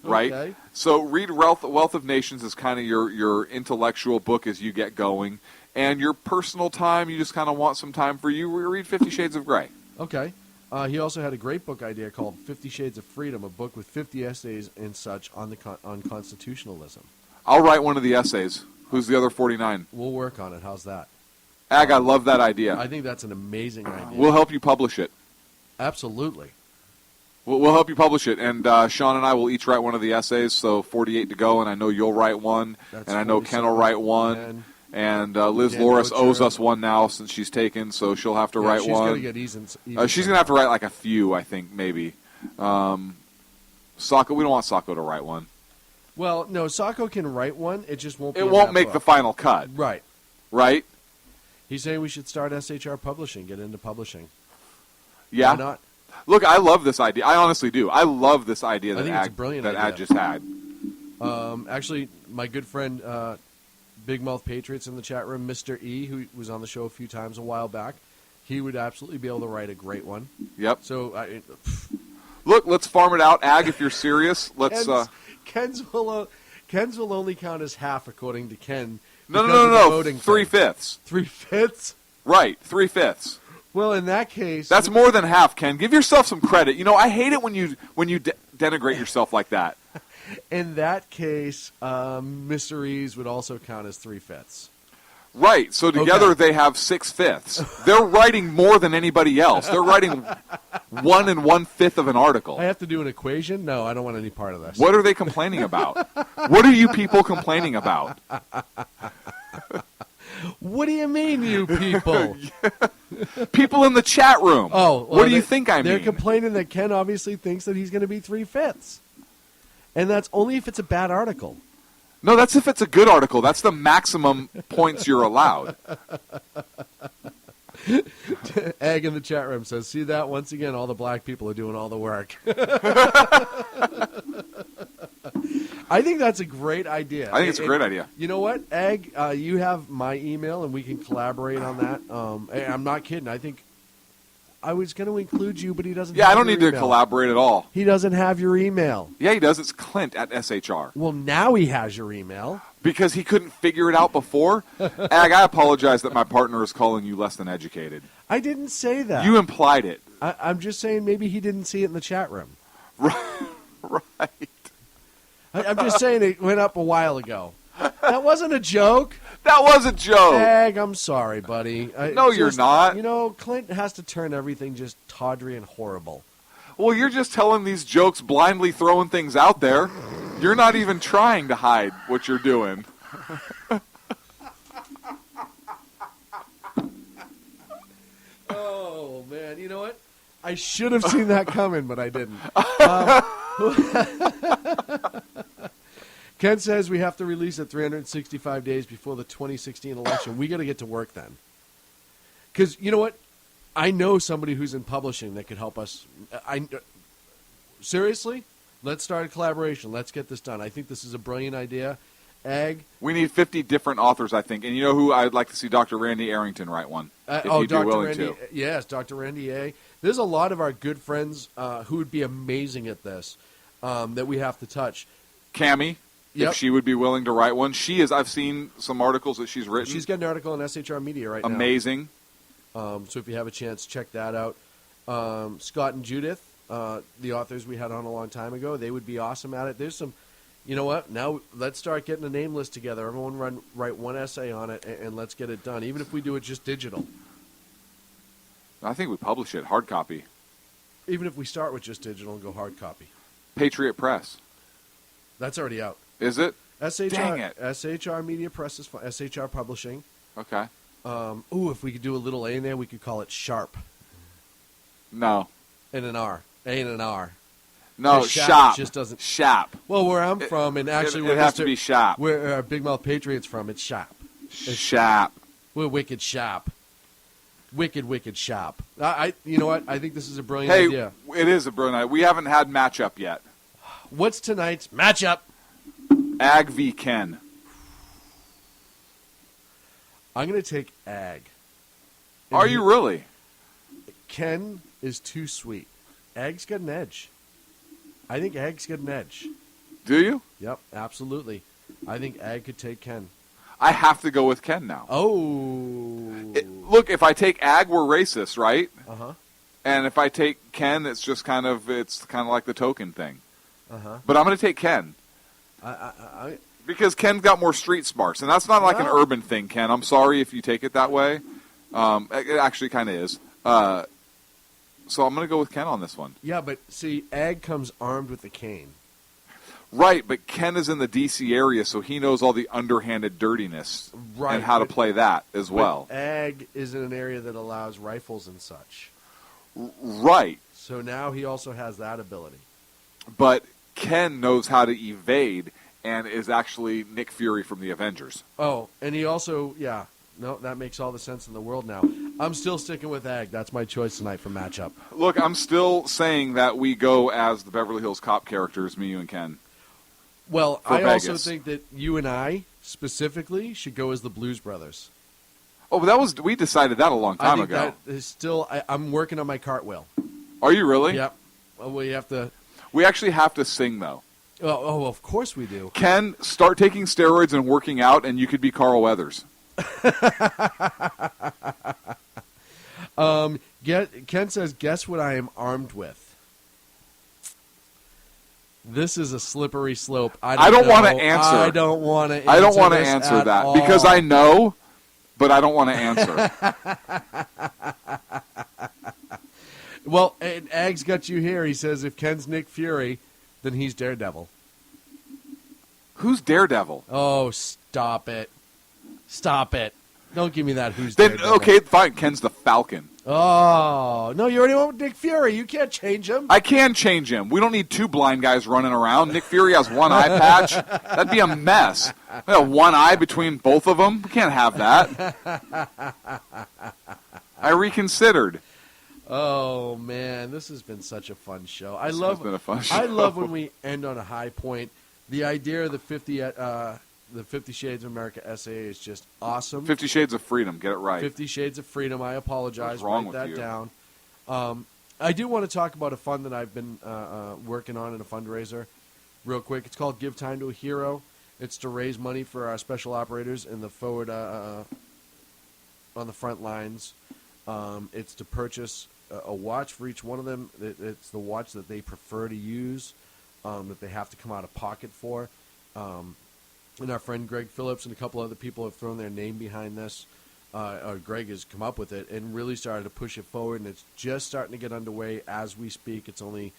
right? Okay. So read Wealth of Nations as kind of your intellectual book as you get going, and your personal time, you just kind of want some time for you, read 50 Shades of Grey. Okay. He also had a great book idea called 50 Shades of Freedom, a book with 50 essays and such on on constitutionalism. I'll write one of the essays. Who's the other 49? We'll work on it. How's that? Ag, I love that idea. I think that's an amazing idea. We'll help you publish it. Absolutely. We'll help you publish it, and Sean and I will each write one of the essays, so 48 to go, and I know you'll write one, That's and I know Ken will write one, and Liz Dan Loris Rocher. owes us one now since she's taken, so she'll have to write she's one. Gonna get even she's going to have to write like a few, I think, maybe. Sacco, we don't want Sacco to write one. Well, no, Sacco can write one. It just won't. It won't make the final cut. Right. Right? He's saying we should start SHR Publishing, get into publishing. Yeah. Why not? Look, I love this idea. I honestly do. I love this idea I that think it's a brilliant idea. Ad just had. Actually, my good friend, Big Mouth Patriots in the chat room, Mr. E, who was on the show a few times a while back, he would absolutely be able to write a great one. Yep. So, look, let's farm it out. Ag, if you're serious, let's... Ken's will only count as half, according to Ken. No. 3/5. 3/5? Right, 3/5. Well, in that case... That's more than half, Ken. Give yourself some credit. You know, I hate it when you denigrate yourself like that. In that case, Mysteries would also count as 3/5. Right. So together they have 6/5. They're writing more than anybody else. They're writing 1 1/5 of an article. I have to do an equation? No, I don't want any part of this. What are they complaining about? What are you people complaining about? What do you mean, you people? People in the chat room. Oh, well, what do you think I mean? They're complaining that Ken obviously thinks that he's going to be 3/5. And that's only if it's a bad article. No, that's if it's a good article. That's the maximum points you're allowed. Egg in the chat room says, see that? Once again, all the black people are doing all the work. I think that's a great idea. I think it's a great idea. You know what, Egg? You have my email, and we can collaborate on that. I'm not kidding. I think I was going to include you, but he doesn't. Yeah, have I don't your need to email. collaborate at all. He doesn't have your email. Yeah, he does. It's Clint at SHR. Well, now he has your email. Because he couldn't figure it out before? Ag, I apologize that my partner is calling you less than educated. I didn't say that. You implied it. I'm just saying maybe he didn't see it in the chat room. Right. I'm just saying it went up a while ago. That wasn't a joke. That was a joke. Ag, I'm sorry, buddy. No, you're not. You know, Clint has to turn everything just tawdry and horrible. Well, you're just telling these jokes, blindly throwing things out there. You're not even trying to hide what you're doing. Oh, man. You know what? I should have seen that coming, but I didn't. Ken says we have to release it 365 days before the 2016 election. We got to get to work then. Because, you know what? I know somebody who's in publishing that could help us. Seriously? Let's start a collaboration. Let's get this done. I think this is a brilliant idea. Ag? We need 50 different authors, I think. And you know who? I'd like to see Dr. Randy Arrington write one. If he'd Dr. be willing Randy, to. Yes, Dr. Randy A. There's a lot of our good friends who would be amazing at this that we have to touch. Cammie, Yep. if she would be willing to write one. She is. I've seen some articles that she's written. She's got an article on SHR Media right now. Amazing. So if you have a chance, check that out. Scott and Judith, the authors we had on a long time ago, they would be awesome at it. There's some, you know what? Now let's start getting a name list together. Everyone write one essay on it, and let's get it done. Even if we do it just digital. I think we publish it, hard copy. Even if we start with just digital and go hard copy. Patriot Press. That's already out. Is it? SHR, Dang it. SHR Media Press is fine. SHR Publishing. Okay. If we could do a little A in there, we could call it Sharp. No. And an R. A and an R. No, Shop just doesn't. Shop. Well, where I'm from, and actually it has to be Shop. Where Big Mouth Patriots from, it's Shop. Shop. We're wicked Shop. Wicked Shop. You know what? I think this is a brilliant Hey, idea. it is a brilliant idea. We haven't had matchup yet. What's tonight's matchup? Ag v. Ken. I'm going to take Ag. Are you really? Ken is too sweet. Ag's got an edge. I think Ag's got an edge. Do you? Yep, absolutely. I think Ag could take Ken. I have to go with Ken now. Oh. Look, if I take Ag, we're racist, right? Uh-huh. And if I take Ken, it's kind of like the token thing. Uh-huh. But I'm going to take Ken. Because Ken's got more street smarts, and that's not like an urban thing, Ken. I'm sorry if you take it that way. It actually kind of is. So I'm going to go with Ken on this one. Yeah, but see, Ag comes armed with a cane. Right, but Ken is in the D.C. area, so he knows all the underhanded dirtiness and how to play that as well. Ag is in an area that allows rifles and such. Right. So now he also has that ability. But Ken knows how to evade and is actually Nick Fury from the Avengers. Oh, and he also, that makes all the sense in the world now. I'm still sticking with Ag. That's my choice tonight for matchup. Look, I'm still saying that we go as the Beverly Hills Cop characters, me, you, and Ken. Well, I also think that you and I, specifically, should go as the Blues Brothers. Oh, but we decided that a long time ago. That is still, I'm working on my cartwheel. Are you really? Yep. Well, we have to. We actually have to sing, though. Oh, of course we do. Ken, start taking steroids and working out, and you could be Carl Weathers. Ken says, guess what I am armed with? This is a slippery slope. I don't want to answer. I don't want to answer that all. because I know, but I don't want to answer. Well, and Ag's got you here. He says if Ken's Nick Fury, then he's Daredevil. Who's Daredevil? Oh, stop it. Stop it. Don't give me that who's then, Daredevil. Okay, fine. Ken's the Falcon. Oh, no, you already went with Nick Fury. You can't change him. I can change him. We don't need two blind guys running around. Nick Fury has one eye patch. That'd be a mess. One eye between both of them. We can't have that. I reconsidered. Oh, man, this has been such a fun show. This has been a fun show. I love when we end on a high point. The idea of the 50 Shades of America essay is just awesome. 50 Shades of Freedom. Get it right. 50 Shades of Freedom. I apologize. What's wrong Write with that you? down. I do want to talk about a fund that I've been working on in a fundraiser real quick. It's called Give Time to a Hero. It's to raise money for our special operators in the forward on the front lines. It's to purchase a watch for each one of them. It's the watch that they prefer to use, that they have to come out of pocket for. And our friend Greg Phillips and a couple other people have thrown their name behind this. Greg has come up with it and really started to push it forward, and it's just starting to get underway as we speak. It's only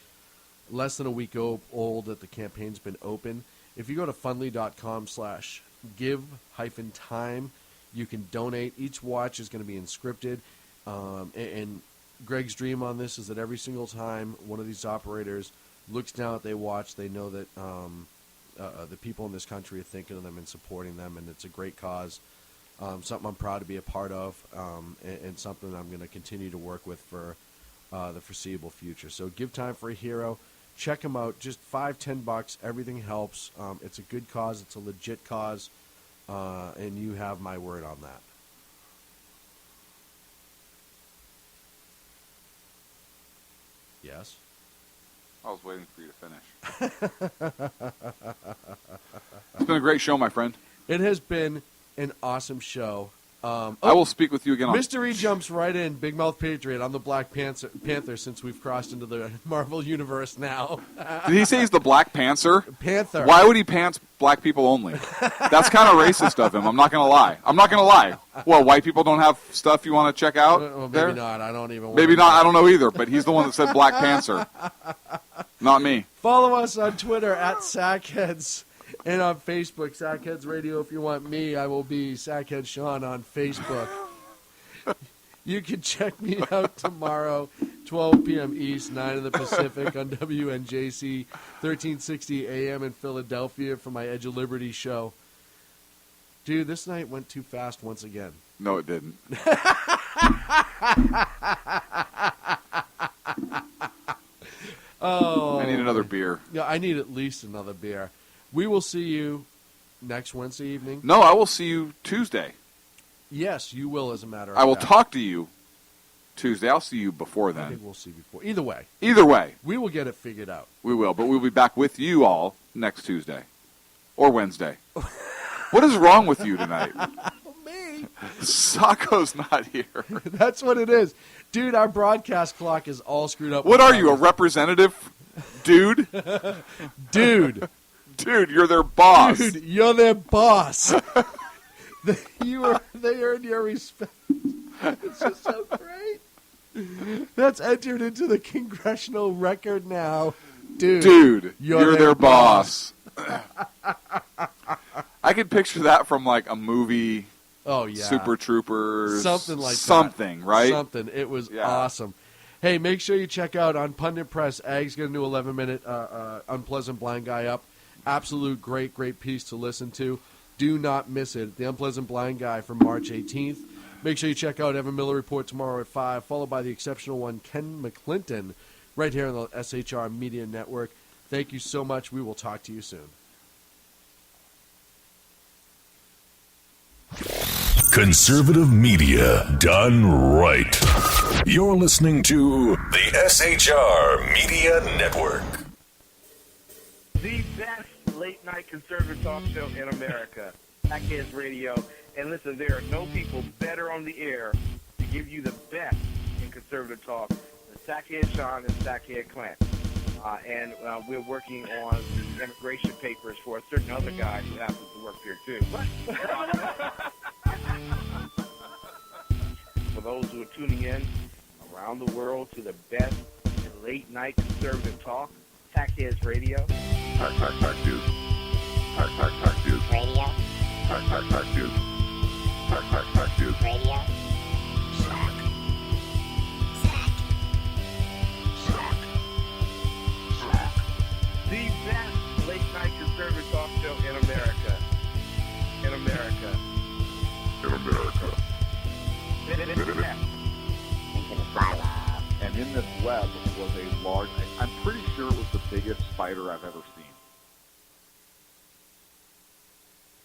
less than a week old that the campaign's been open. If you go to fundly.com/give-time, you can donate. Each watch is going to be inscripted, and Greg's dream on this is that every single time one of these operators looks down at their watch, they know that the people in this country are thinking of them and supporting them, and it's a great cause, something I'm proud to be a part of, and something I'm going to continue to work with for the foreseeable future. So Give Time for a Hero. Check them out. Just $5-10. Everything helps. It's a good cause. It's a legit cause, and you have my word on that. Yes? I was waiting for you to finish. It's been a great show, my friend. It has been an awesome show. I will speak with you again on... Mr. E jumps right in. Big Mouth Patriot. I'm the Black Panther since we've crossed into the Marvel Universe now. Did he say he's the Black Panther? Panther. Why would he pants black people only? That's kind of racist of him. I'm not going to lie. Well, white people don't have stuff you want to check out Maybe there? not. I don't even Maybe not. I don't know either, but he's the one that said Black Panther. Not me. Follow us on Twitter at Sackheads and on Facebook, Sackheads Radio. If you want me, I will be Sackhead Sean on Facebook. You can check me out tomorrow, 12 p.m. East, 9 in the Pacific on WNJC 1360 AM in Philadelphia for my Edge of Liberty show. Dude, this night went too fast once again. No, it didn't. Oh, I need another beer. Yeah, I need at least another beer. We will see you next Wednesday evening. No, I will see you Tuesday. Yes, you will, as a matter of I will fact. talk to you Tuesday. I'll see you before then. I think we'll see before. Either way. We will get it figured out. We will, but we'll be back with you all next Tuesday. Or Wednesday. What is wrong with you tonight? Me? Sacco's not here. That's what it is. Dude, our broadcast clock is all screwed up. What are you, a representative? Dude? Dude. Dude, you're their boss. Dude, you're their boss. They earned your respect. It's just so great. That's entered into the congressional record now. Dude, you're their boss. I could picture that from like a movie. Oh, yeah. Super Troopers. Something like that. Something, right? Something. It was awesome. Hey, make sure you check out on Pundit Press. Ag's going to do 11-minute Unpleasant Blind Guy up. Absolute great piece to listen to. Do not miss it. The Unpleasant Blind Guy from March 18th. Make sure you check out Evan Miller Report tomorrow at 5, followed by the exceptional one, Ken McClinton, right here on the SHR Media Network. Thank you so much. We will talk to you soon. Conservative media done right. You're listening to the SHR Media Network. The best late-night conservative talk show in America. Sackheads Radio. And listen, there are no people better on the air to give you the best in conservative talk than Sackhead Sean and Sackhead Clint. and we're working on the immigration papers for a certain other guy who happens to work here too. For those who are tuning in around the world to the best in late-night conservative talk, Tackheads Radio. Tack dude. Tack dude. Radio. Tack dude. Tack dude. Radio. The best late-night conservative talk show in America. In America. In America. And in this web was a large, I'm pretty sure it was the biggest spider I've ever seen.